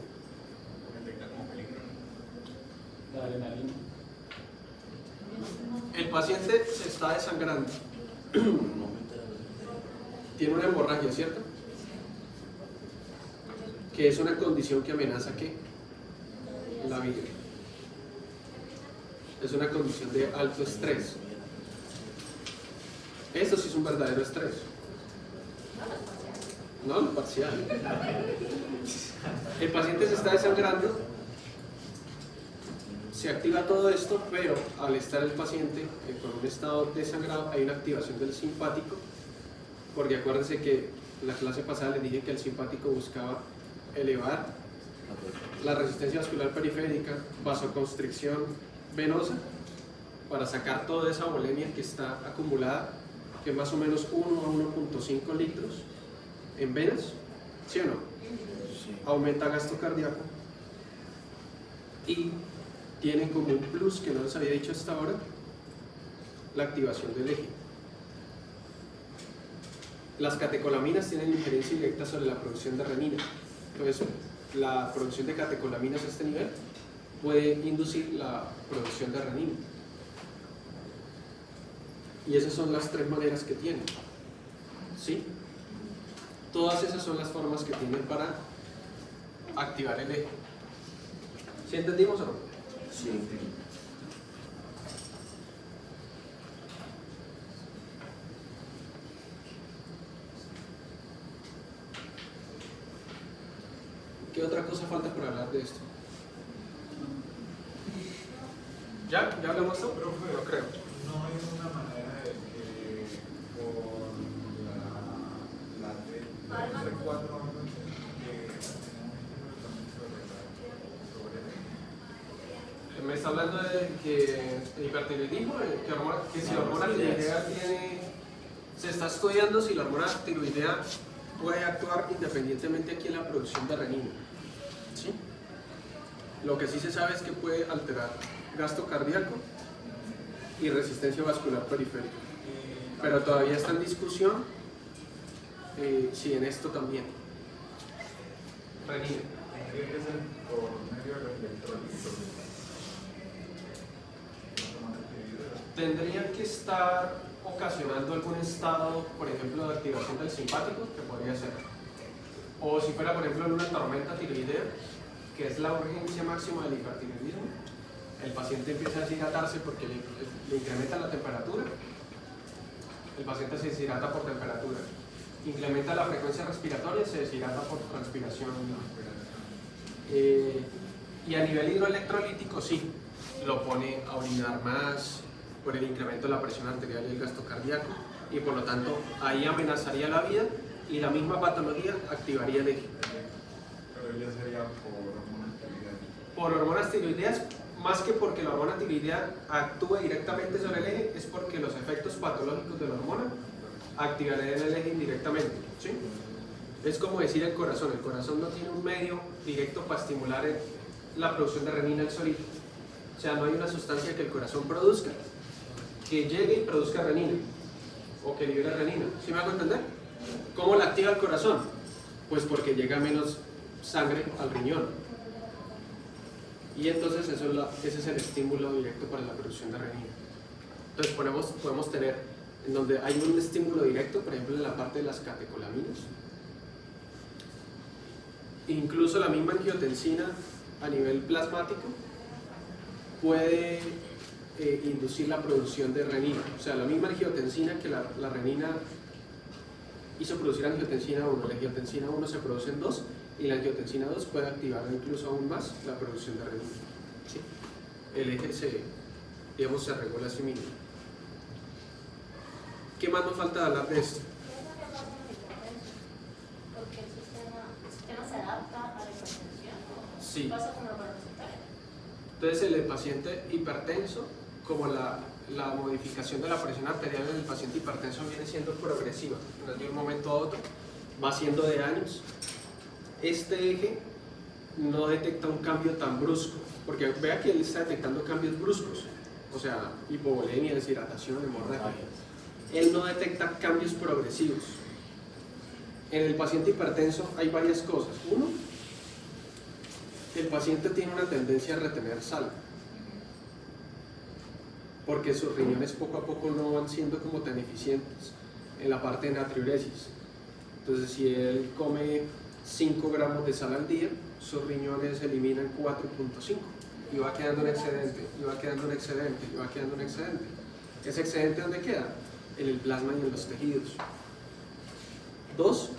La adrenalina. El paciente se está desangrando. Tiene una hemorragia, ¿cierto? Que es una condición que amenaza ¿qué? La vida. Es una condición de alto estrés. Eso sí es un verdadero estrés. No, lo parcial. El paciente se está desangrando, se activa todo esto, pero al estar el paciente con un estado desangrado hay una activación del simpático, porque acuérdense que la clase pasada les dije que el simpático buscaba elevar la resistencia vascular periférica, vasoconstricción venosa, para sacar toda esa volemia que está acumulada, que es más o menos 1 a 1.5 litros en venas, ¿sí o no? Aumenta gasto cardíaco y tienen como un plus que no les había dicho hasta ahora, la activación del eje. Las catecolaminas tienen injerencia directa sobre la producción de renina. Entonces, la producción de catecolaminas a este nivel puede inducir la producción de renina. Y esas son las tres maneras que tienen. ¿Sí? Todas esas son las formas que tienen para activar el eje. ¿Sí entendimos o no? Sí. ¿Qué otra cosa falta por hablar de esto? ¿Ya? ¿Ya hablamos esto? Profe, No creo. no hay una manera de que por la T4 Me está hablando de que el hipertiroidismo, que si la hormona tiroidea se está estudiando si la hormona tiroidea puede actuar independientemente aquí en la producción de renina. ¿Sí? Lo que sí se sabe es que puede alterar gasto cardíaco y resistencia vascular periférica. Pero todavía está en discusión si en esto también. Renina. tendría que ser por medio de los electrolitos. Tendría que estar ocasionando algún estado, por ejemplo, de activación del simpático, que podría ser. O si fuera, por ejemplo, en una tormenta tiroidea, que es la urgencia máxima del hipertiroidismo, el paciente empieza a deshidratarse porque le incrementa la temperatura, el paciente se deshidrata por temperatura, incrementa la frecuencia respiratoria, se deshidrata por transpiración. Y a nivel hidroelectrolítico, sí, lo pone a orinar más por el incremento de la presión arterial y el gasto cardíaco, y por lo tanto ahí amenazaría la vida y la misma patología activaría el eje. Pero ya sería por hormonas tiroideas. Por hormonas tiroideas, más que porque la hormona tiroidea actúe directamente sobre el eje, es porque los efectos patológicos de la hormona activarían el eje indirectamente. ¿Sí? Es como decir el corazón no tiene un medio directo para estimular la producción de renina él solito. O sea, no hay una sustancia que el corazón produzca, que llegue y produzca renina, o que libere renina. ¿Sí me hago entender? ¿Cómo la activa el corazón? Pues porque llega menos sangre al riñón. Y entonces ese es el estímulo directo para la producción de renina. Entonces podemos tener, en donde hay un estímulo directo, por ejemplo en la parte de las catecolaminas. Incluso la misma angiotensina a nivel plasmático puede inducir la producción de renina. O sea, la misma angiotensina que la renina hizo producir angiotensina 1. La angiotensina 1 se produce en 2 y la angiotensina 2 puede activar incluso aún más la producción de renina. ¿Sí? El eje se regula a sí mismo. ¿Qué más nos falta hablar de esto? Porque el sistema se adapta a la hipertensión. Sí. ¿Qué pasa con los receptores? Entonces el paciente hipertenso, como la modificación de la presión arterial en el paciente hipertenso viene siendo progresiva, no es de un momento a otro, va siendo de años, este eje no detecta un cambio tan brusco, porque vea que él está detectando cambios bruscos, o sea, hipovolemia, deshidratación, hemorragia. Él no detecta cambios progresivos. En el paciente hipertenso hay varias cosas. Uno, el paciente tiene una tendencia a retener sal, porque sus riñones poco a poco no van siendo como tan eficientes en la parte de natriuresis. Entonces, si él come 5 gramos de sal al día, sus riñones eliminan 4.5 y va quedando un excedente, y va quedando un excedente, y va quedando un excedente. ¿Ese excedente dónde queda? En el plasma y en los tejidos. 2,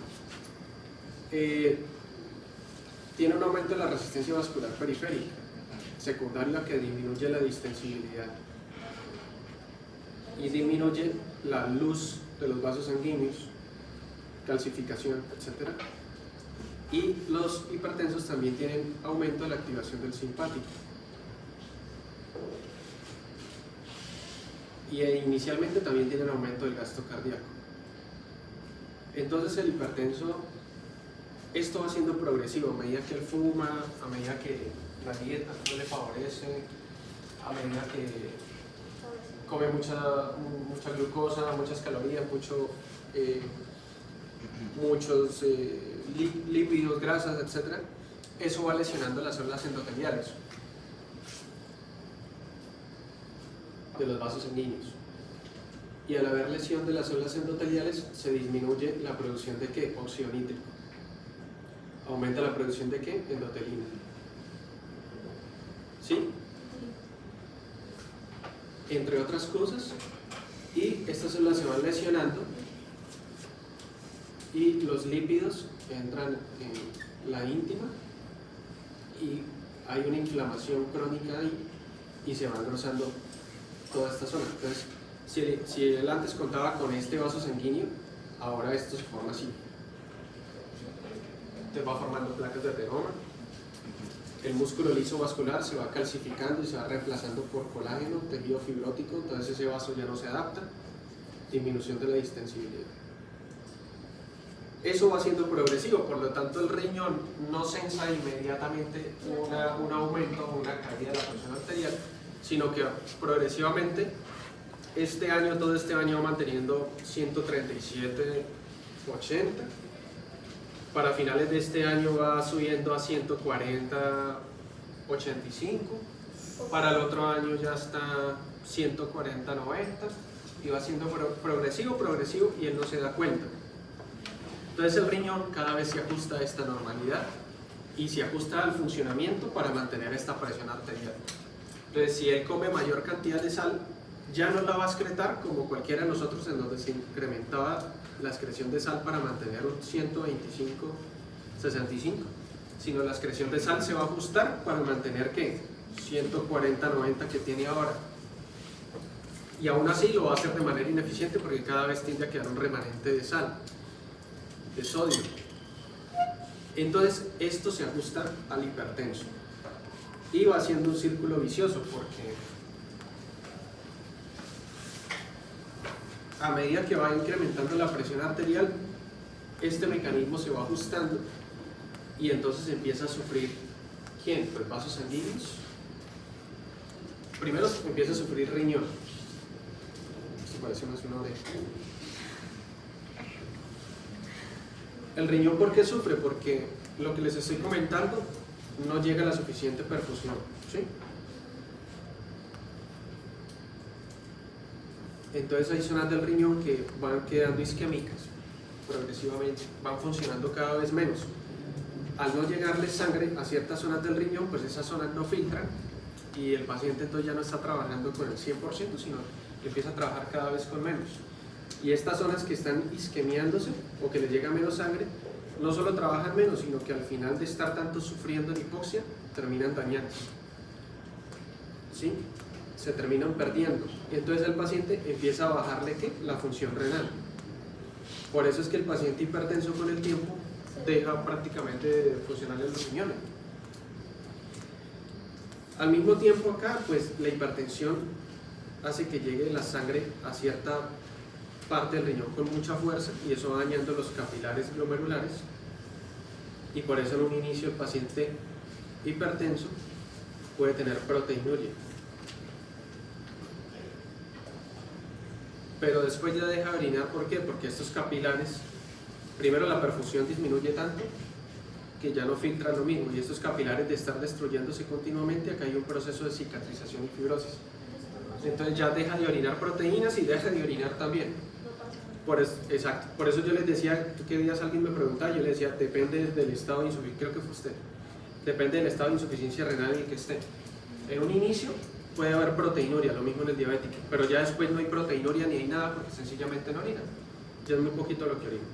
tiene un aumento de la resistencia vascular periférica, secundaria, que disminuye la distensibilidad y disminuye la luz de los vasos sanguíneos, calcificación, etc. Y los hipertensos también tienen aumento de la activación del simpático. Y inicialmente también tienen aumento del gasto cardíaco. Entonces el hipertenso, esto va siendo progresivo a medida que él fuma, a medida que la dieta no le favorece, a medida que come mucha glucosa, muchas calorías, muchos lípidos, grasas, etc. Eso va lesionando las células endoteliales de los vasos sanguíneos. Y al haber lesión de las células endoteliales se disminuye la producción de ¿qué? Óxido nítrico. Aumenta la producción de ¿qué? Endotelina. ¿Sí? Entre otras cosas, y estas células se van lesionando y los lípidos entran en la íntima y hay una inflamación crónica ahí y se va engrosando toda esta zona. Entonces, si él antes contaba con este vaso sanguíneo, ahora esto se forma así. Entonces va formando placas de ateroma. El músculo liso vascular se va calcificando y se va reemplazando por colágeno, tejido fibrótico, entonces ese vaso ya no se adapta, disminución de la distensibilidad. Eso va siendo progresivo, por lo tanto el riñón no sensa inmediatamente un aumento o una caída de la presión arterial, sino que progresivamente todo este año va manteniendo 137/80. Para finales de este año va subiendo a 140/85, para el otro año ya está 140/90 y va siendo progresivo y él no se da cuenta. Entonces el riñón cada vez se ajusta a esta normalidad y se ajusta al funcionamiento para mantener esta presión arterial. Entonces si él come mayor cantidad de sal, ya no la va a excretar como cualquiera de nosotros en donde se incrementaba la excreción de sal para mantener un 125/65, sino la excreción de sal se va a ajustar para mantener ¿qué? 140/90 que tiene ahora. Y aún así lo va a hacer de manera ineficiente porque cada vez tiende a quedar un remanente de sal, de sodio. Entonces esto se ajusta al hipertenso y va haciendo un círculo vicioso porque a medida que va incrementando la presión arterial, este mecanismo se va ajustando y entonces empieza a sufrir ¿quién? Pues vasos sanguíneos. Primero empieza a sufrir riñón. Esto parece más una oreja. El riñón, ¿por qué sufre? Porque lo que les estoy comentando no llega a la suficiente perfusión, ¿sí? Entonces hay zonas del riñón que van quedando isquémicas progresivamente, van funcionando cada vez menos. Al no llegarle sangre a ciertas zonas del riñón, pues esas zonas no filtran y el paciente entonces ya no está trabajando con el 100%, sino que empieza a trabajar cada vez con menos. Y estas zonas que están isquemiándose o que les llega menos sangre, no solo trabajan menos, sino que al final de estar tanto sufriendo en hipoxia, terminan dañados. ¿Sí? Se terminan perdiendo. Y entonces el paciente empieza a bajarle ¿qué? La función renal. Por eso es que el paciente hipertenso con el tiempo deja prácticamente de funcionar en los riñones. Al mismo tiempo acá, pues la hipertensión hace que llegue la sangre a cierta parte del riñón con mucha fuerza y eso va dañando los capilares glomerulares, y por eso en un inicio el paciente hipertenso puede tener proteinuria, pero después ya deja de orinar. ¿Por qué? Porque estos capilares, primero la perfusión disminuye tanto que ya no filtran lo mismo, y estos capilares de estar destruyéndose continuamente, acá hay un proceso de cicatrización y fibrosis. Entonces ya deja de orinar proteínas y deja de orinar también. Exacto. Por eso yo les decía, ¿qué días alguien me preguntaba? Yo le decía, depende del estado de insuficiencia, creo que fue usted, depende del estado de insuficiencia renal en el que esté. En un inicio puede haber proteinuria, lo mismo en el diabético, pero ya después no hay proteinuria ni hay nada porque sencillamente no orina. Ya es muy poquito lo que orina.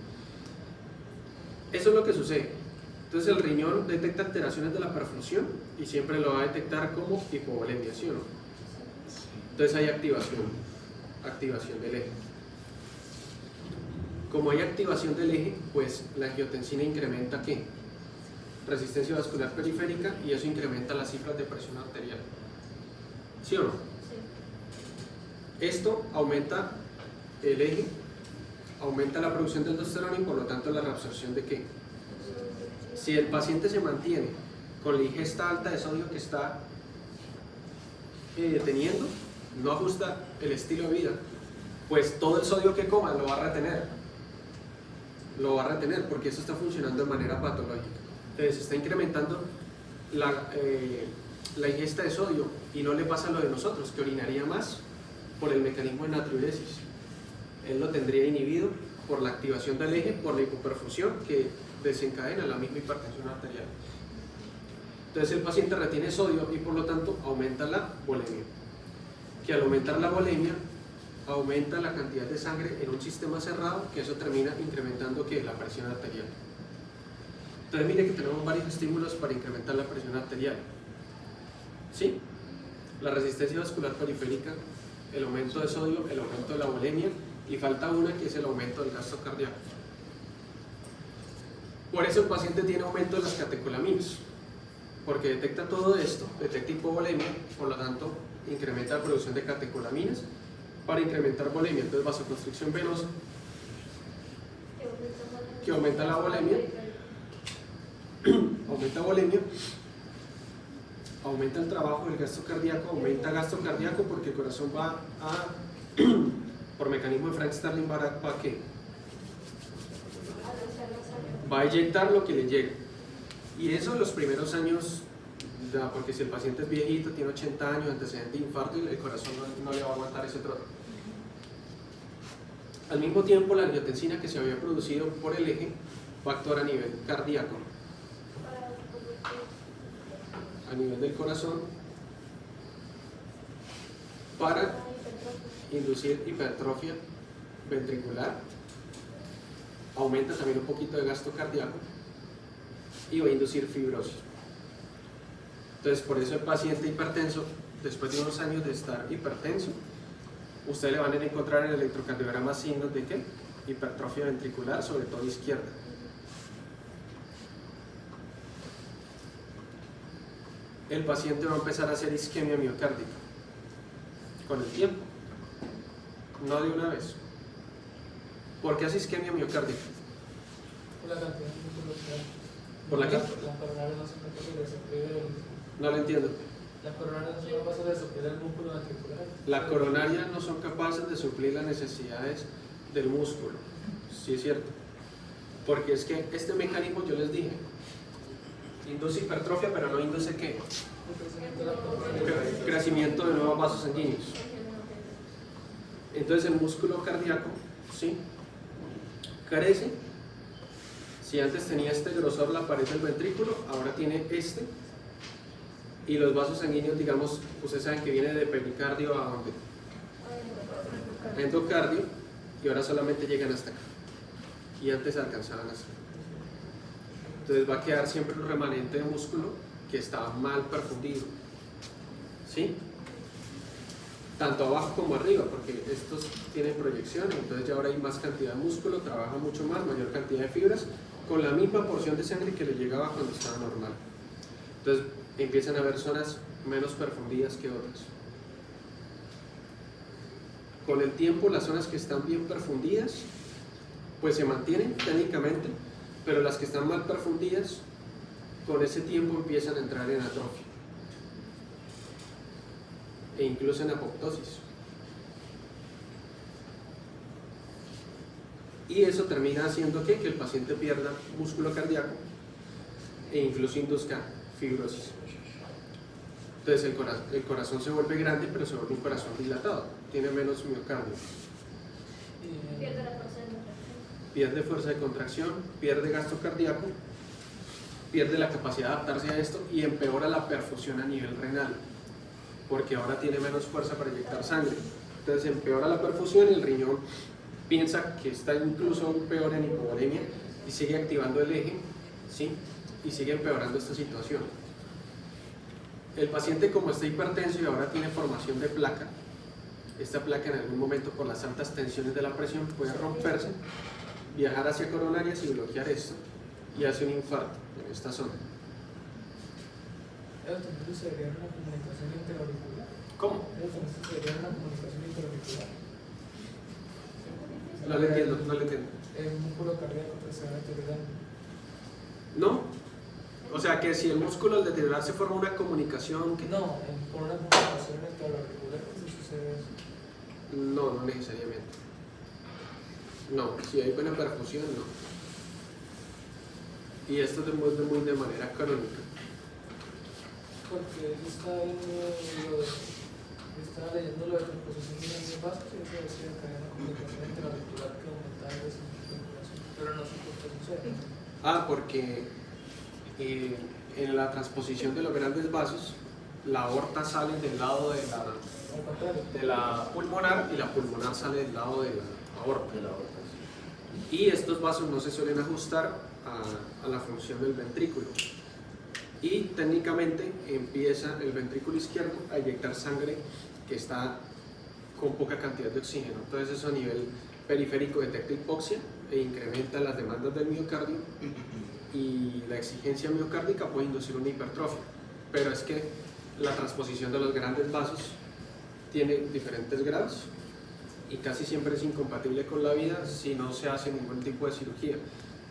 Eso es lo que sucede. Entonces el riñón detecta alteraciones de la perfusión y siempre lo va a detectar como hipovolemia, ¿sí o no? Entonces hay activación del eje. Como hay activación del eje, pues la angiotensina incrementa ¿qué? Resistencia vascular periférica, y eso incrementa las cifras de presión arterial. ¿Sí o no? Sí. Esto aumenta el eje, aumenta la producción de aldosterona y por lo tanto la reabsorción de ¿qué? Si el paciente se mantiene con la ingesta alta de sodio que está teniendo, no ajusta el estilo de vida, pues todo el sodio que coma lo va a retener. Lo va a retener porque eso está funcionando de manera patológica. Entonces está incrementando la ingesta de sodio, y no le pasa lo de nosotros, que orinaría más por el mecanismo de natriuresis. Él lo tendría inhibido por la activación del eje, por la hipoperfusión que desencadena la misma hipertensión arterial. Entonces el paciente retiene sodio y por lo tanto aumenta la volemia, que al aumentar la volemia aumenta la cantidad de sangre en un sistema cerrado, que eso termina incrementando ¿qué? La presión arterial. Entonces mire que tenemos varios estímulos para incrementar la presión arterial. ¿Sí? La resistencia vascular periférica, el aumento de sodio, el aumento de la volemia, y falta una que es el aumento del gasto cardíaco. Por eso el paciente tiene aumento de las catecolaminas, porque detecta todo esto, detecta hipovolemia, por lo tanto incrementa la producción de catecolaminas para incrementar volemia. Entonces vasoconstricción venosa, que aumenta la volemia, aumenta el trabajo del gasto cardíaco, aumenta gasto cardíaco porque el corazón va a, por mecanismo de Frank-Starling, ¿va a qué? Va a inyectar lo que le llegue. Y eso en los primeros años, porque si el paciente es viejito, tiene 80 años, antecedente de infarto, y el corazón no le va a aguantar ese trote. Al mismo tiempo, la angiotensina que se había producido por el eje va a actuar a nivel cardíaco, a nivel del corazón, para inducir hipertrofia ventricular, aumenta también un poquito de gasto cardíaco y va a inducir fibrosis. Entonces, por eso el paciente hipertenso, después de unos años de estar hipertenso, ustedes le van a encontrar en el electrocardiograma signos de ¿qué? Hipertrofia ventricular, sobre todo izquierda. El paciente va a empezar a hacer isquemia miocárdica con el tiempo, no de una vez. ¿Por qué hace isquemia miocárdica? Por la cantidad de músculos que hay. ¿Por la qué? Las coronarias no son capaces de suplir No lo entiendo. Las coronarias no son capaces de suplir el músculo ventricular. Las coronarias no son capaces de suplir las necesidades del músculo, sí es cierto. Porque es que este mecanismo, yo les dije, induce hipertrofia, pero no induce ¿qué? Crecimiento de nuevos vasos sanguíneos. Entonces el músculo cardíaco, ¿sí? Crece. Si antes tenía este grosor la pared del ventrículo, ahora tiene este. Y los vasos sanguíneos, digamos, ustedes saben que viene de pericardio a ¿dónde? Endocardio. y ahora solamente llegan hasta acá, y antes alcanzaban hasta acá. Entonces va a quedar siempre un remanente de músculo que está mal perfundido, ¿sí? Tanto abajo como arriba, porque estos tienen proyección, entonces ya ahora hay más cantidad de músculo, trabaja mucho más, mayor cantidad de fibras, con la misma porción de sangre que le llegaba cuando estaba normal. Entonces empiezan a haber zonas menos perfundidas que otras. Con el tiempo las zonas que están bien perfundidas pues se mantienen técnicamente, pero las que están mal perfundidas con ese tiempo empiezan a entrar en atrofia e incluso en apoptosis, y eso termina haciendo que el paciente pierda músculo cardíaco e incluso induzca fibrosis. Entonces el corazón se vuelve grande, pero se vuelve un corazón dilatado, tiene menos miocardio, Pierde la fuerza de contracción. pierde fuerza de contracción, pierde gasto cardíaco, pierde la capacidad de adaptarse a esto y empeora la perfusión a nivel renal, porque ahora tiene menos fuerza para inyectar sangre. Entonces empeora la perfusión y el riñón piensa que está incluso aún peor en hipovolemia y sigue activando el eje, ¿sí? Y sigue empeorando esta situación. El paciente, como está hipertenso y ahora tiene formación de placa, esta placa en algún momento por las altas tensiones de la presión puede romperse, viajar hacia coronarias y bloquear esto y hace un infarto en esta zona. Eso también sucedería en una comunicación interauricular. ¿Cómo? Eso también sucedería en una comunicación interauricular. No le entiendo, no le entiendo. El músculo cardíaco pues, se va deteriorando. ¿No? O sea que si el músculo al deteriorarse forma una comunicación que... No, por una comunicación interauricular pues sucede eso. No, no necesariamente. No, si hay buena perfusión, no. Y esto se mueve muy de manera crónica. Porque yo estaba leyendo lo de transposición de nervios básicos y eso decía que había una comunicación interauricular que aumentaba el circulación, pero no sé por qué sucede. Porque en la transposición de los grandes vasos, la aorta sale del lado Al contrario. de la pulmonar y la pulmonar sale del lado de la aorta. Y estos vasos no se suelen ajustar a la función del ventrículo. Y técnicamente empieza el ventrículo izquierdo a inyectar sangre que está con poca cantidad de oxígeno. Entonces eso a nivel periférico detecta hipoxia e incrementa las demandas del miocardio y la exigencia miocárdica puede inducir una hipertrofia. Pero es que la transposición de los grandes vasos tiene diferentes grados y casi siempre es incompatible con la vida si no se hace ningún tipo de cirugía.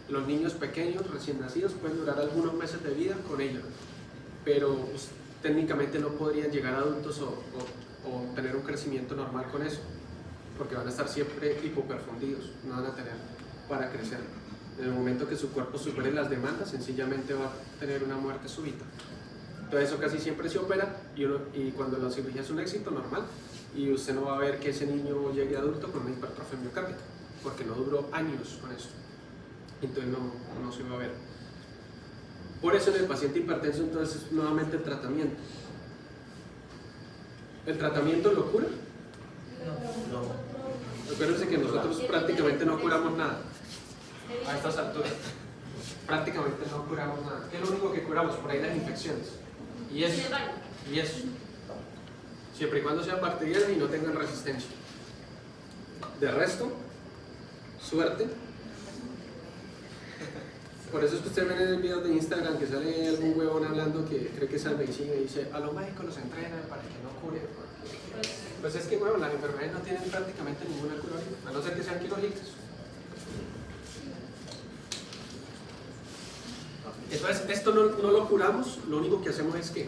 Los niños pequeños, recién nacidos, pueden durar algunos meses de vida con ello, pero pues, técnicamente no podrían llegar a adultos o tener un crecimiento normal con eso, porque van a estar siempre hipoperfundidos, no van a tener para crecer. En el momento que su cuerpo supere las demandas, sencillamente va a tener una muerte súbita. Entonces eso casi siempre se opera y cuando la cirugía es un éxito normal, y usted no va a ver que ese niño llegue adulto con una hipertrofia miocárdica, porque no duró años con eso. Entonces no se va a ver. Por eso en el paciente hipertenso entonces nuevamente el tratamiento. ¿El tratamiento lo cura? No. Acuérdense que nosotros prácticamente no curamos nada a estas alturas. Prácticamente no curamos nada. ¿Qué es lo único que curamos? Por ahí las infecciones. Y eso. Y eso. Siempre y cuando sean bacterianas y no tengan resistencia. De resto, suerte. Por eso es que ustedes ven en el video de Instagram que sale algún huevón hablando que cree que sabe medicina y dice a los médicos los entrenan para que no curen. Pues es que, bueno, las enfermedades no tienen prácticamente ninguna cura, a no ser que sean quirúrgicas. Entonces, esto no lo curamos, lo único que hacemos es que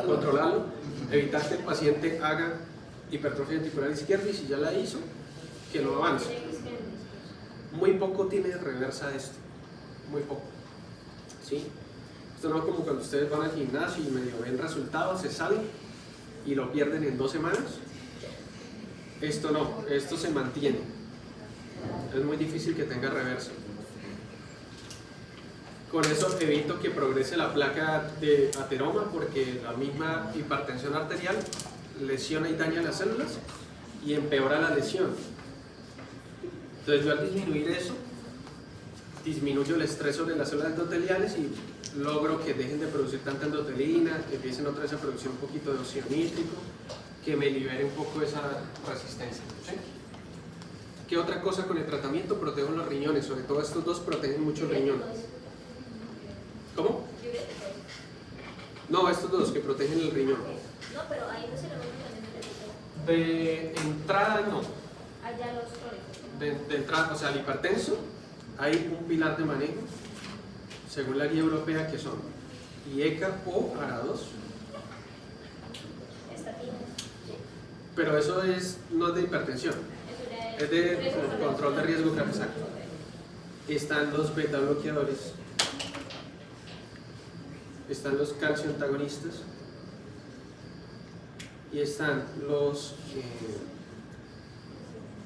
controlarlo, evitar que el paciente haga hipertrofia ventricular izquierda y si ya la hizo, que no avance. Muy poco tiene reversa esto, muy poco. ¿Sí? Esto no es como cuando ustedes van al gimnasio y medio ven resultados, se salen y lo pierden en 2 semanas. Esto no, esto se mantiene. Es muy difícil que tenga reversa. Con eso evito que progrese la placa de ateroma porque la misma hipertensión arterial lesiona y daña las células y empeora la lesión. Entonces yo al disminuir eso, disminuyo el estrés sobre las células endoteliales y logro que dejen de producir tanta endotelina, que empiecen otra vez a producir un poquito de óxido nítrico, que me libere un poco esa resistencia. ¿Sí? ¿Qué otra cosa con el tratamiento? Protejo los riñones, sobre todo estos dos protegen mucho el riñón. ¿Cómo? No, estos dos que protegen el riñón. No, pero ahí no se lo vamos a De entrada no. allá los crónicos. De entrada, o sea, el hipertenso, hay un pilar de manejo, según la guía europea, que son IECA o ARA2. Estatinas. Pero eso no es de hipertensión, es de control de riesgo cardiaco. Están los beta bloqueadores, están los calcio antagonistas y están los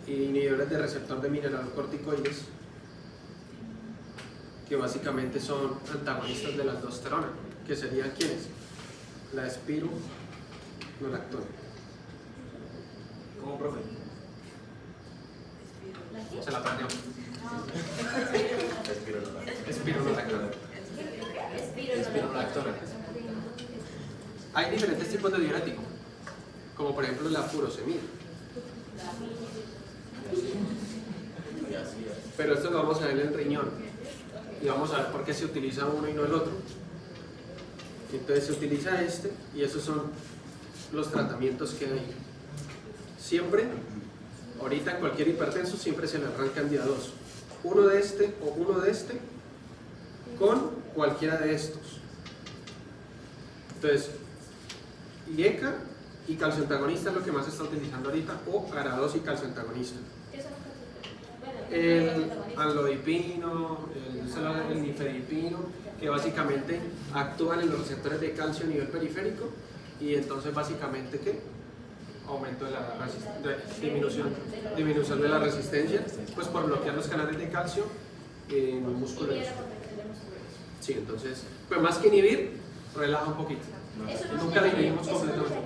inhibidores de receptor de mineralocorticoides, que básicamente son antagonistas de la aldosterona, que serían ¿quiénes? La espironolactona. ¿Cómo, profe? Se la perdió. Espironolactona. Espironolactona. Espironolactona. Hay diferentes tipos de diurético, como por ejemplo la furosemida. Pero esto lo vamos a ver en el riñón y vamos a ver por qué se utiliza uno y no el otro. Entonces se utiliza este y esos son los tratamientos que hay. Siempre, ahorita en cualquier hipertenso siempre se le arrancan día 2. Uno de este o uno de este con cualquiera de estos. Entonces, IECA y calcio antagonista es lo que más se está utilizando ahorita, o ARA2 y calcio antagonista. ¿Qué son los El amlodipino, el nifedipino, que básicamente actúan en los receptores de calcio a nivel periférico y entonces básicamente ¿qué? Aumento de la disminución de la resistencia, pues por bloquear los canales de calcio en los músculos. Sí, entonces, pues más que inhibir, relaja un poquito. Nunca la inhibimos completamente.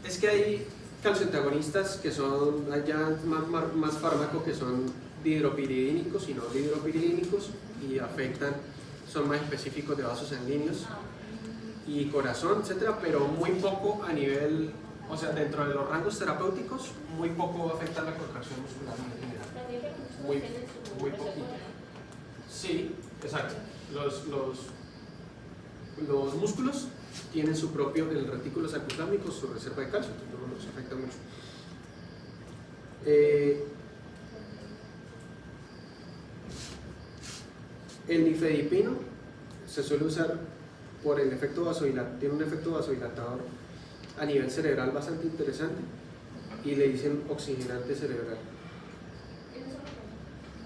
Es que hay calcioantagonistas que son allá más fármaco, que son dihidropiridínicos y no dihidropiridínicos y afectan, son más específicos de vasos sanguíneos y corazón, etcétera, pero muy poco a nivel, o sea, dentro de los rangos terapéuticos, muy poco afecta la contracción muscular en general. Muy poquito. Sí, exacto. Los músculos tienen su propio, el retículo subcutáneo, su reserva de calcio, entonces no nos afecta mucho. El nifedipino se suele usar por el efecto vasodilatador, tiene un efecto vasodilatador a nivel cerebral bastante interesante y le dicen oxigenante cerebral.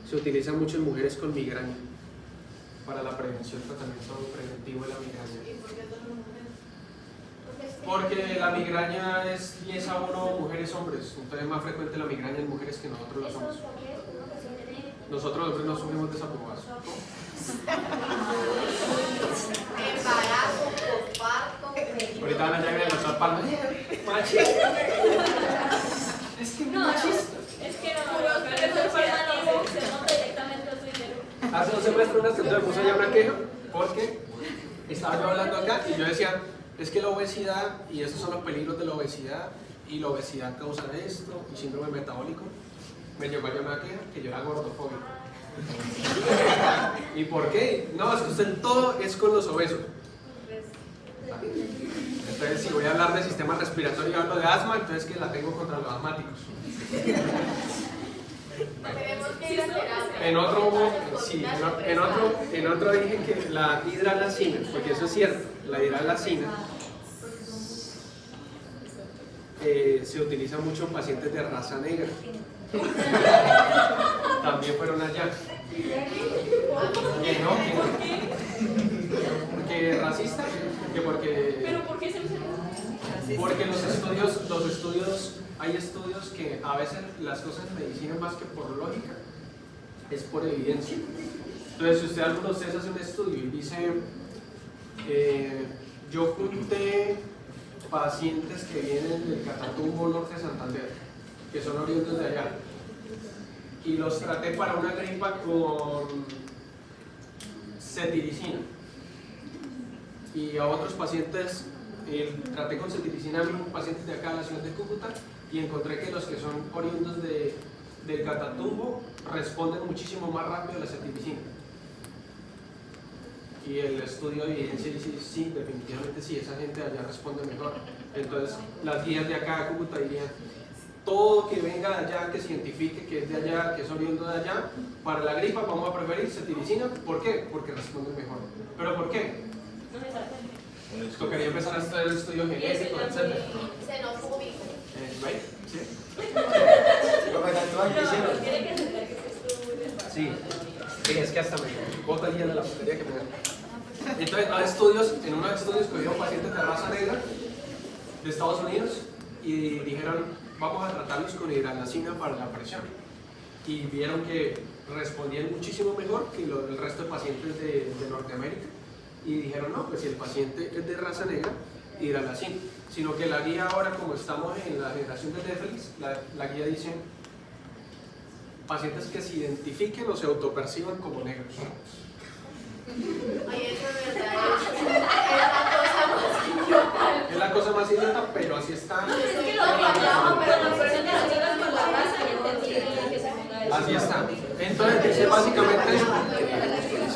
Se utiliza mucho en mujeres con migraña para la prevención, tratamiento preventivo de la migraña. Porque la migraña es 10 a 1 mujeres-hombres, entonces es más frecuente la migraña en mujeres que nosotros los hombres. Nosotros los hombres no sufrimos de esa pulgadas. Embarazo, posparto, Ahorita van a llegar a nuestras palmas. Machista. Es que No, machista. es que no, pero eso es formativo, se nota directamente al Twitter. Hace 2 semestres una escritora puso allá una queja porque estaba yo hablando acá y yo decía, es que la obesidad, y esos son los peligros de la obesidad, y la obesidad causa esto, y síndrome metabólico. Me llegó allá una queja que yo era gordofóbico. ¿Y por qué? No, es que usted todo es con los obesos. Entonces, si voy a hablar de sistema respiratorio y hablo de asma, entonces que la tengo contra los asmáticos. tenemos que ir a terapia. En otro dije que la hidralacina, porque eso es cierto, la hidralacina se utiliza mucho en pacientes de raza negra. También fueron allá. Que no. Porque racista, ¿Pero por qué se usa? porque hay estudios que a veces las cosas en medicina más que por lógica, es por evidencia. Entonces, si alguno de ustedes hace un estudio y dice, yo junté pacientes que vienen del Catatumbo Norte de Santander que son oriundos de allá. Y los traté para una gripa con cetiricina. Y a otros pacientes, traté con cetiricina a pacientes de acá de la ciudad de Cúcuta y encontré que los que son oriundos del Catatumbo responden muchísimo más rápido a la cetiricina. Y el estudio de evidencia dice sí, definitivamente sí, esa gente de allá responde mejor. Entonces las guías de acá de Cúcuta dirían, todo que venga de allá, que se identifique que es de allá, que es oriundo de allá, para la gripa vamos a preferir cetiricina. ¿Por qué? Porque responde mejor. ¿Pero por qué? Tocaría empezar a estudiar el estudio genético, etc. Xenofóbico. ¿Right? ¿Sí? Tiene que entender que esto es muy desfasado. Sí, es que hasta me bota el día de la batería que me da. Entonces, hay estudios, en unos estudios cogieron pacientes de raza negra de Estados Unidos y dijeron, vamos a tratarlos con hidralazina para la presión. Y vieron que respondían muchísimo mejor que el resto de pacientes de Norteamérica. Y dijeron, no, pues si el paciente es de raza negra, hidralazina. Sino que la guía ahora, como estamos en la generación de Netflix, la guía dice, pacientes que se identifiquen o se autoperciban como negros. Ay, eso es verdad. Es la cosa más idiota, pero así está. Es que lo hablamos, pero Bueno, pero si te relacionas con la raza y entendí que se ponga eso. Así está. Entonces dice básicamente,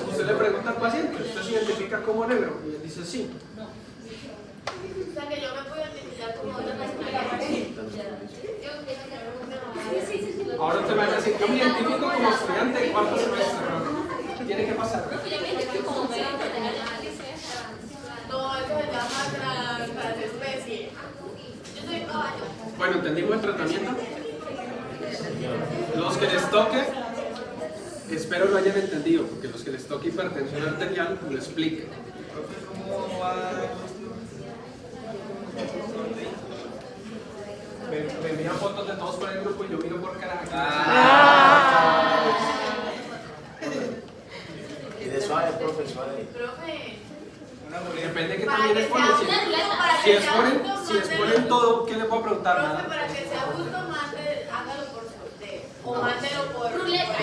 usted le pregunta al paciente, ¿usted se identifica como negro? Y él dice sí. O sea, que yo me puedo identificar como otra nacionalidad. Ahora usted me va a decir, yo me identifico como estudiante de cuarto semestre. ¿Qué tiene que pasar? Profe, yo me identifico como médico. No, eso se llama transespecie. Yo soy un caballo. Bueno, ¿entendimos el tratamiento? Los que les toque, espero lo hayan entendido, porque los que les toque hipertensión arterial, lo expliquen. Me envían fotos de todos por el grupo y yo miro por cara. Y de suave, profe, suave. Profe, Depende de qué para también que les sea ponen. para Si que exponen, sea si justo, exponen mándelo. todo, ¿qué le puedo preguntar? Profe, Nada. para que sea justo, hágalo por sorteo. O mándelo por Ruleta.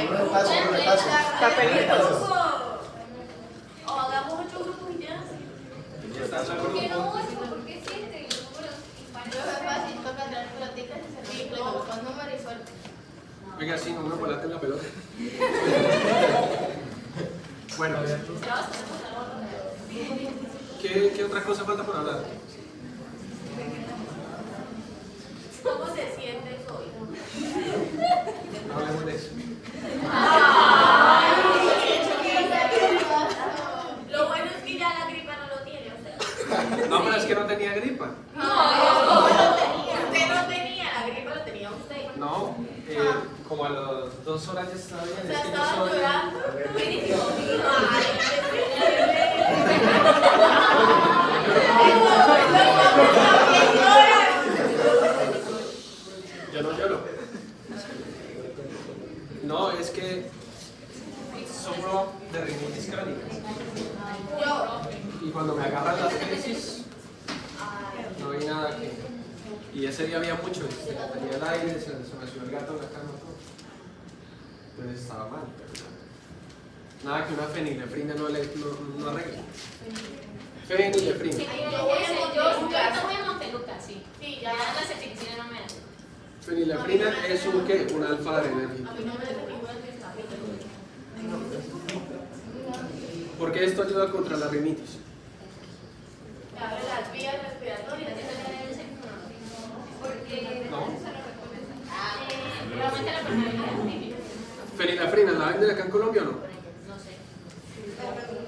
Ruletazo. Papelitos. O hagamos 8 grupos y ya. ¿Por qué no 8? ¿Por qué 7? Yo es fácil, toca traer pelotitas y servir luego con número y suerte. Oiga, sí, no me volaste en la pelota. Bueno, ¿qué otra cosa falta por hablar? ¿Cómo se siente hoy? No hablemos de eso. Lo bueno es que ya la gripa no lo tiene, o sea. No, pero es que no tenía gripa. Usted no tenía, la gripa lo tenía usted. No, como a las 2 horas ya estaba bien. O Es sea, que yo estaba soy... llorando. Yo no lloro. No, es que sufro de rinitis crónica. Y cuando me agarran las crisis, no hay nada que... Y ese día había mucho, tenía el aire, se me subió el gato en la cama, todo. Entonces estaba mal, pero nada que una fenilefrina no arregle. Fenilefrina. Yo ahorita voy a Monteluca, sí. Sí, Ya ya. la ceticina no me hace. Fenilefrina es un ¿qué? Un alfa-adrenérgico. A mí no me hace ningún antihistamínico. Porque esto ayuda contra la rinitis. Te abre las vías respiratorias. Porque No. realmente la personalidad es típica. Fenilefrina, ¿la venden acá en Colombia o no? No sé.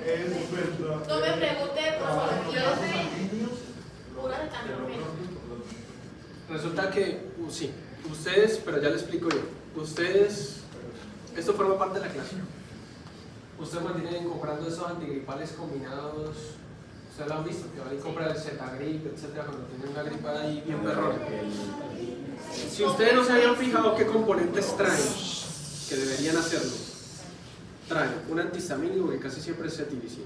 Es verdad. No me pregunte por favor. Puras acetaminofén. Resulta que, sí, ustedes, pero ya les explico yo. Ustedes, esto forma parte de la clase. Ustedes mantienen comprando esos antigripales combinados. Ustedes lo han visto, que van y compran el Zetagrip, etcétera, cuando tienen una gripa ahí bien perrona. Si ustedes no se habían fijado qué componentes traen, que deberían hacerlo, traen un antihistamínico que casi siempre es cetiricina.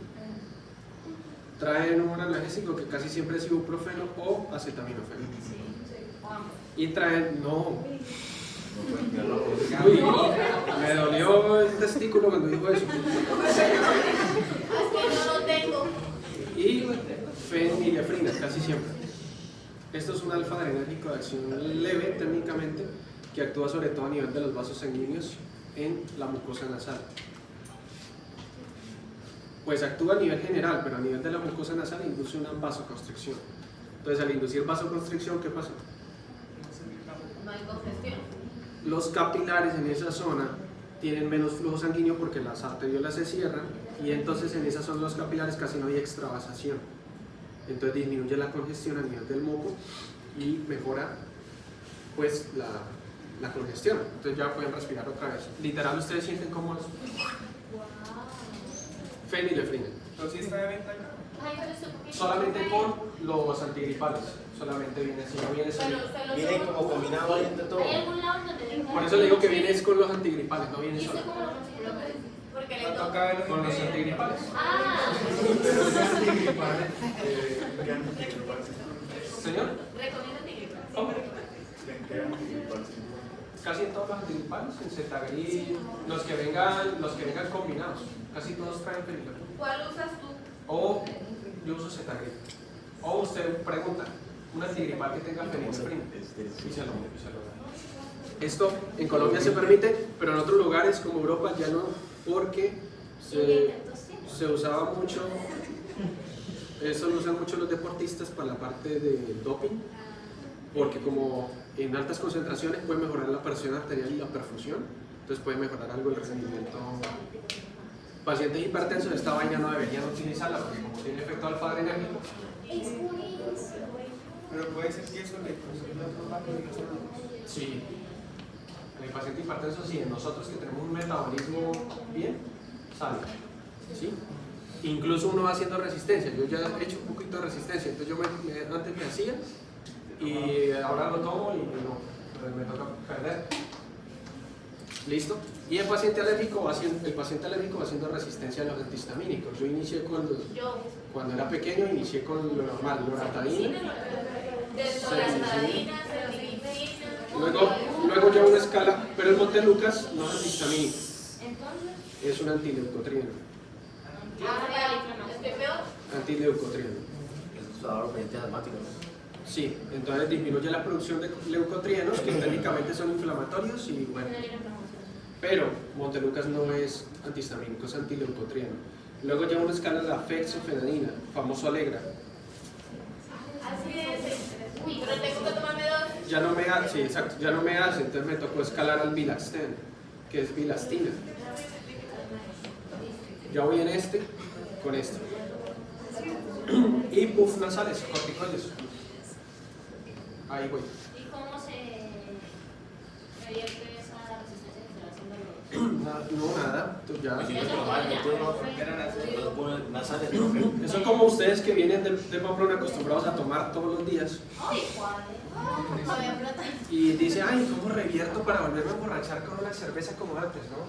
Traen un analgésico que casi siempre es ibuprofeno o acetaminofén. Y traen, no, Uy, me dolió el testículo cuando dijo eso. Es que no lo tengo. Y fenilefrina, casi siempre. Esto es un alfa adrenérgico de acción leve técnicamente que actúa sobre todo a nivel de los vasos sanguíneos en la mucosa nasal. Pues actúa a nivel general, pero a nivel de la mucosa nasal induce una vasoconstricción. Entonces, al inducir vasoconstricción, ¿qué pasa? No hay congestión. Los capilares en esa zona tienen menos flujo sanguíneo porque las arteriolas se cierran y entonces en esa zona de los capilares casi no hay extravasación. Entonces disminuye la congestión a nivel del moco y mejora pues la congestión. Entonces ya pueden respirar otra vez. Literal, ustedes sienten cómo es. Fenilefrina. Entonces está de venta acá. Ay, pero esto poquito. Solamente con los antigripales. Solamente viene así, no viene solo. Viene como combinado ahí entre todo. ¿Hay algún lado donde tenga? Por eso le digo que viene es con los antigripales, no viene ¿Y solo. usted cómo lo consiguió? Porque le ¿Cuánto toca. acaba de Con los antigripales. Ah, ¿Qué antigripal se Señor, recomiendo antigripal. hombre. ¿En qué antigripal se encuentra? Casi en todos los antigripales, en Cetagrip, los que vengan combinados, casi todos traen fenilefrina. ¿Cuál usas tú? O yo uso Cetagrip. O usted pregunta, un antigripal que tenga fenilefrina y se lo da. Esto en Colombia se permite, pero en otros lugares como Europa ya no, porque se usaba mucho, eso lo usan mucho los deportistas para la parte de doping, porque como en altas concentraciones puede mejorar la presión arterial y la perfusión, entonces puede mejorar algo el rendimiento. Pacientes hipertensos, esta vaina no deberían utilizarla porque como tiene efecto alfa adrenérgico. Pero puede ser que eso le consume otro lado y no solo. Sí. En el paciente hipertenso, sí, en nosotros que tenemos un metabolismo bien, sale. ¿Sí? Incluso uno va haciendo resistencia. Yo ya he hecho un poquito de resistencia, entonces yo antes me hacía y ahora lo tomo y no, me toca perder. ¿Listo? Y el paciente alérgico va haciendo resistencia a los antihistamínicos. Yo inicié cuando era pequeño, inicié con lo normal, loratadina. Desloratadina, ceftriaxona. Luego ya una escala, pero el Montelucas no es antihistamínico, Entonces, es un antileucotrieno. ¿es peor? Antileucotrieno. Es un ahora pendiente asmático, ¿no? Sí, entonces disminuye la producción de leucotrienos que técnicamente son inflamatorios y bueno. Pero Montelucas no es antihistamínico, es antileucotrieno. Luego lleva una escala de la fexofenadina, famoso Alegra. Así es. Uy, pero tengo que tomarme dos. Ya no me hace, sí, exacto, ya no me hace, entonces me tocó escalar al Bilaxten, que es bilastina. Ya voy en este, con este. Y puff nasales, corticoides. Ahí voy. ¿Y cómo se revierte esa resistencia que se va haciendo los? No, nada, tú ya. Pues yo no trabajo, tú no pones nasales, ¿no? Eso es como ustedes que vienen de Pamplona acostumbrados a tomar todos los días Ay, ¿cuál? y dicen, ay, ¿cómo revierto para volverme a emborrachar con una cerveza como antes, no?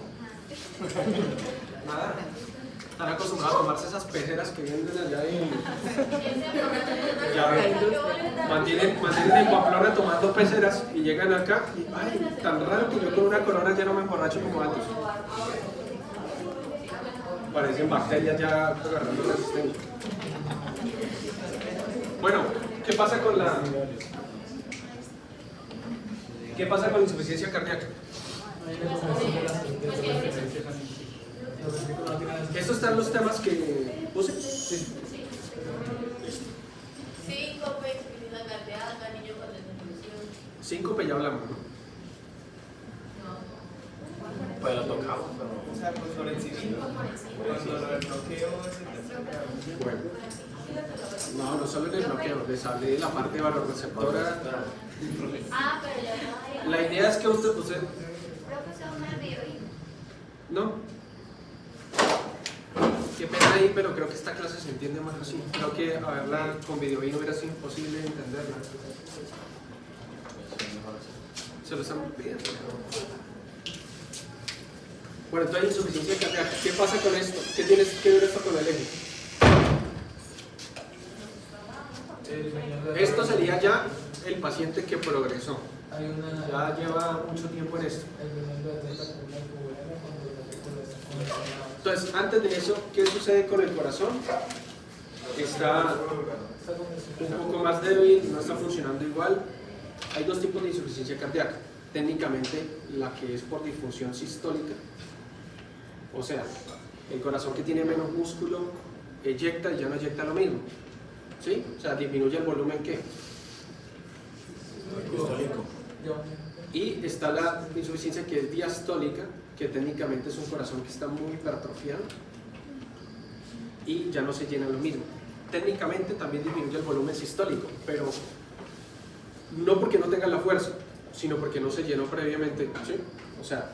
Nada. Están acostumbrados a tomarse esas peceras que vienen de allá y ya mantienen en Pamplona tomando peceras y llegan acá y, ay, tan raro que yo con una corona ya no me emborracho como antes. Parecen bacterias ya agarrando resistencia. Bueno, ¿qué pasa con la insuficiencia cardíaca? ¿Estos están los temas que puse? Sí. Síncope, insuficiencia cardíaca, niño con desnutrición. Síncope ya hablamos, ¿no? Pues lo tocamos, pero. O sea, pues por encima. Cuando lo del bloqueo es el Bueno. No solo en el bloqueo, les hablé de la parte vasoreceptora. Ah, pero ya no. La idea es que usted Profesor, me río. no. Qué pena ahí, pero creo que esta clase se entiende más así. Creo que haberla con video no hubiera sido imposible entenderla. Se lo están pidiendo. Bueno, entonces hay insuficiencia cardíaca. ¿Qué pasa con esto? ¿Qué tienes que ver esto con el eje? Esto sería ya el paciente que progresó. Hay una. Ya lleva mucho tiempo en esto. El primer lo detecta como una tubular cuando los moléculas están condicionados. Entonces, antes de eso, ¿qué sucede con el corazón? Está Está condicionado. un poco más débil, no está funcionando igual. Hay dos tipos de insuficiencia cardíaca. Técnicamente, la que es por disfunción sistólica, o sea, el corazón que tiene menos músculo eyecta y ya no eyecta lo mismo, ¿sí? O sea, disminuye el volumen que. Y está la insuficiencia que es diastólica, que técnicamente es un corazón que está muy hipertrofiado y ya no se llena lo mismo. Técnicamente también disminuye el volumen sistólico, pero no porque no tenga la fuerza, sino porque no se llenó previamente, ¿sí? O sea,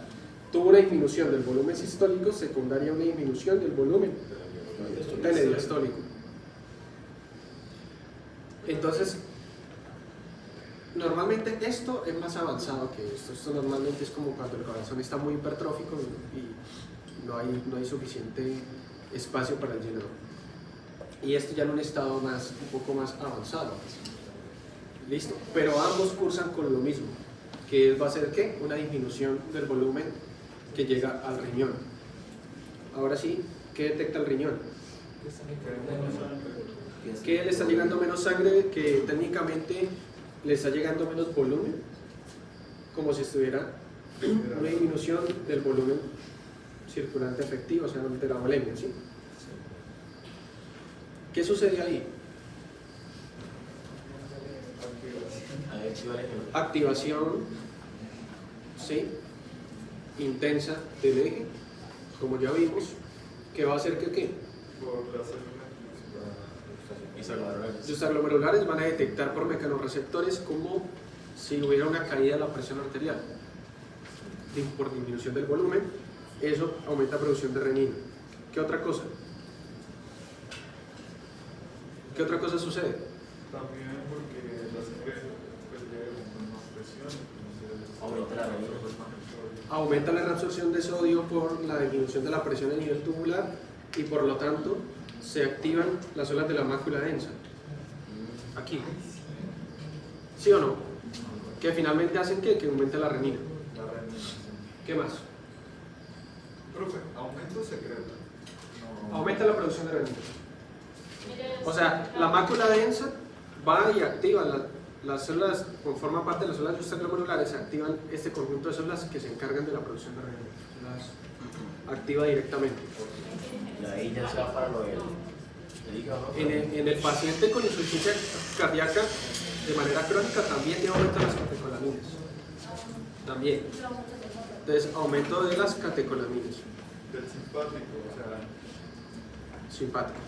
tuvo una disminución del volumen sistólico secundaria a una disminución del volumen telediastólico. Entonces, normalmente esto es más avanzado que esto. Esto normalmente es como cuando el corazón está muy hipertrófico y no hay suficiente espacio para el llenado. Y esto ya en un estado un poco más avanzado. ¿Listo? Pero ambos cursan con lo mismo, que va a ser ¿qué? Una disminución del volumen que llega al riñón. Ahora sí, ¿qué detecta el riñón? Que le está llegando menos sangre, que técnicamente le está llegando menos volumen, como si estuviera una disminución del volumen circulante efectivo, o sea, de la volemia, ¿sí? ¿Qué sucede ahí? Activación, ¿sí? Intensa del eje, como ya vimos, que va a hacer que ¿qué? Por las células. Los aglomerulares van a detectar por mecanorreceptores como si hubiera una caída de la presión arterial por disminución del volumen. Eso aumenta la producción de renina. ¿Qué otra cosa? ¿Qué otra cosa sucede? También porque la sangre pues llega con más presión. Aumenta la renina. Aumenta la reabsorción de sodio por la disminución de la presión a nivel tubular y por lo tanto se activan las células de la mácula densa. Aquí. ¿Sí o no? Que finalmente hacen ¿qué? Que aumente la renina. La renina. ¿Qué más? Profe, aumento secreto. No. Aumenta la producción de renina. O sea, la mácula densa va y activa las células, forma parte de las células extraglomerulares, se activan este conjunto de células que se encargan de la producción de renina. Las activa directamente. Y ahí ya se va para lo del hígado. En el paciente con insuficiencia cardíaca de manera crónica también tiene aumento de las catecolaminas. También. Entonces, aumento de las catecolaminas. Del simpático, o sea. Simpático.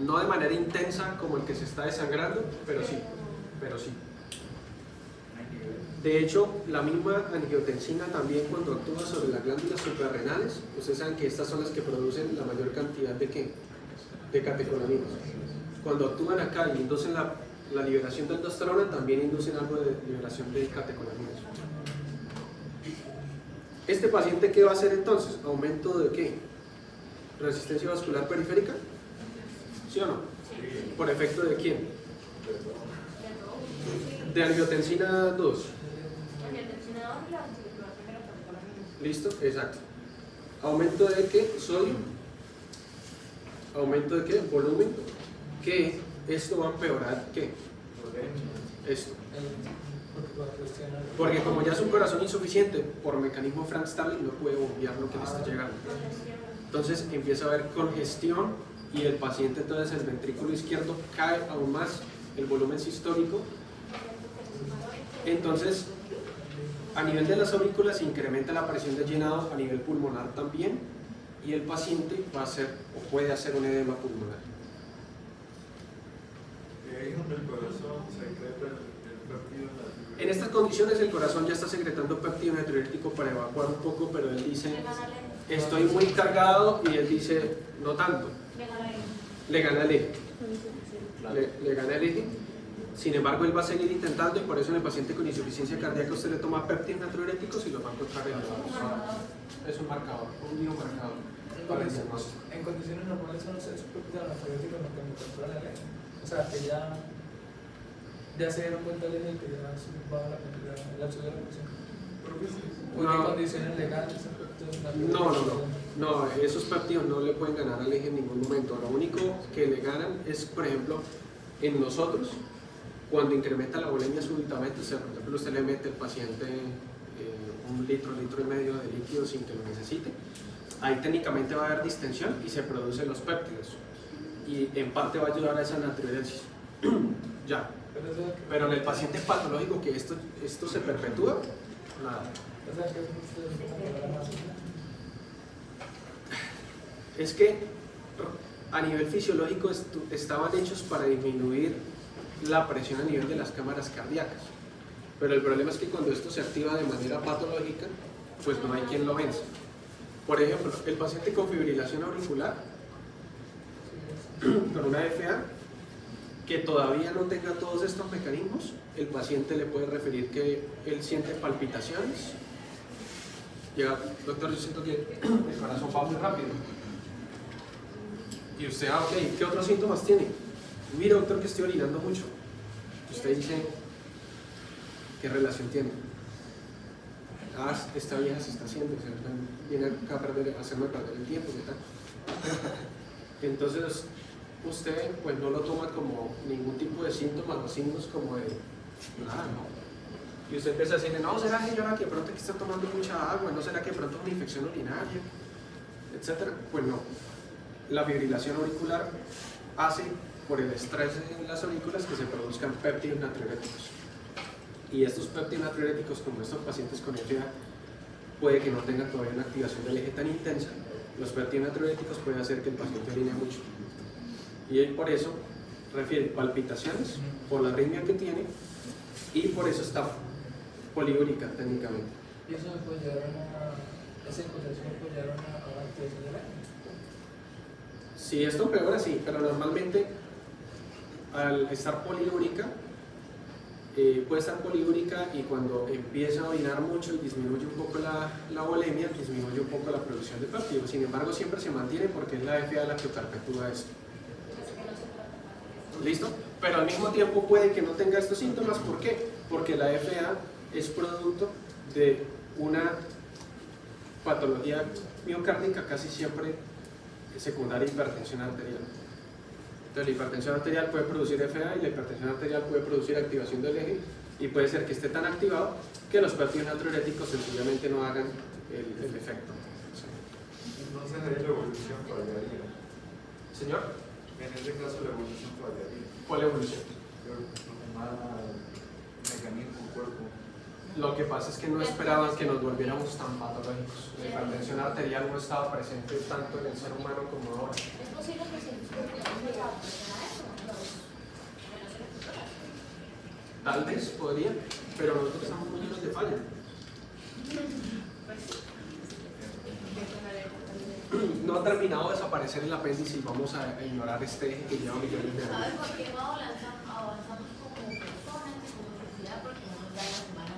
No de manera intensa como el que se está desangrando, pero sí. De hecho, la misma angiotensina también cuando actúa sobre las glándulas suprarrenales, ustedes saben que estas son las que producen la mayor cantidad de ¿qué? De catecolaminas. Cuando actúan acá y inducen la liberación de aldosterona, también inducen algo de liberación de catecolaminas. ¿Este paciente qué va a hacer entonces? ¿Aumento de qué? ¿Resistencia vascular periférica? ¿Sí o no? ¿Por efecto de quién? De angiotensina 2. ¿Listo? Exacto. ¿Aumento de qué? Sodio. ¿Aumento de qué? Volumen. ¿Qué? Esto va a empeorar ¿qué? Esto. Porque como ya es un corazón insuficiente, por mecanismo Frank Starling no puede bombear lo que le está llegando. Entonces empieza a haber congestión y el paciente, entonces el ventrículo izquierdo cae aún más el volumen sistólico. Entonces, a nivel de las aurículas se incrementa la presión de llenado, a nivel pulmonar también, y el paciente va a hacer o puede hacer un edema pulmonar. Y ahí donde el corazón secreta el péptido natriurético. En estas condiciones el corazón ya está secretando péptido natriurético para evacuar un poco, pero él dice, estoy muy cargado, y él dice, no tanto. Le gana el eje. Le gana el eje. Sin embargo, él va a seguir intentando, y por eso en el paciente con insuficiencia cardíaca usted le toma péptidos natriuréticos y los va a encontrar elevados. Es un marcador, un biomarcador. En condiciones normales son los péptidos natriuréticos los que me controlan el eje. O sea, que ya ya se dieron cuenta de que ya se baja la acción de la presión. ¿O No. qué condiciones legales? No, esos péptidos no le pueden ganar al eje en ningún momento. Lo único que le ganan es, por ejemplo, en nosotros, cuando incrementa la bulimia súbitamente, o sea, por ejemplo, usted le mete al paciente 1 litro, litro y medio de líquido sin que lo necesite, ahí técnicamente va a haber distensión y se producen los péptidos. Y en parte va a ayudar a esa natriuresis. Ya. Pero en el paciente patológico que esto se perpetúa, nada. Es que a nivel fisiológico estaban hechos para disminuir la presión a nivel de las cámaras cardíacas. Pero el problema es que cuando esto se activa de manera patológica, pues no hay quien lo vence. Por ejemplo, el paciente con fibrilación auricular, con una FA, que todavía no tenga todos estos mecanismos, el paciente le puede referir que él siente palpitaciones. Llega, doctor, yo siento que el corazón va muy rápido. Y usted, ok, ¿qué otros síntomas tiene? Mira, doctor, que estoy orinando mucho. Usted dice, ¿qué relación tiene? Esta vieja se está haciendo, viene acá a hacerme perder el tiempo, ¿qué tal? Entonces, usted pues no lo toma como ningún tipo de síntomas o signos como de nada, ¿no? Y usted empieza a decirle, no, ¿será señora que de pronto que está tomando mucha agua? ¿No será que de pronto una infección urinaria? Etcétera. Pues no. La fibrilación auricular hace, por el estrés en las aurículas, que se produzcan péptidos natriuréticos. Y estos péptidos natriuréticos, como estos pacientes con FA, puede que no tengan todavía una activación del eje tan intensa. Los péptidos natriuréticos pueden hacer que el paciente orine mucho. Y él por eso refiere palpitaciones, por la arritmia que tiene, y por eso está poliúrica técnicamente. ¿Y eso me puede llevar a esa hipotensión puede llevar a una activación del eje? Si esto empeora, sí, pero normalmente al estar poliúrica, puede estar poliúrica y cuando empieza a orinar mucho y disminuye un poco la volemia, disminuye un poco la producción de péptidos. Sin embargo, siempre se mantiene porque es la FA la que perpetúa esto. ¿Listo? Pero al mismo tiempo puede que no tenga estos síntomas. ¿Por qué? Porque la FA es producto de una patología miocárdica casi siempre secundaria a hipertensión arterial. Entonces la hipertensión arterial puede producir FA y la hipertensión arterial puede producir activación del eje y puede ser que esté tan activado que los péptidos natriuréticos sencillamente no hagan el efecto. Entonces ahí la evolución fallaría. Señor, En ese caso la evolución fallaría. ¿cuál evolución? Mal mecanismo cuerpo. Lo que pasa es que no esperaban que nos volviéramos tan patológicos. La hipertensión arterial no estaba presente tanto en el ser humano como ahora. ¿Es posible que se llegue a presionar eso? Tal vez podría, pero nosotros estamos muy llenos de fallas. No ha terminado de desaparecer el apéndice y vamos a ignorar este eje que lleva millones de años. ¿Sabes por qué no avanzamos como personas y como sociedad? Porque no nos da la semana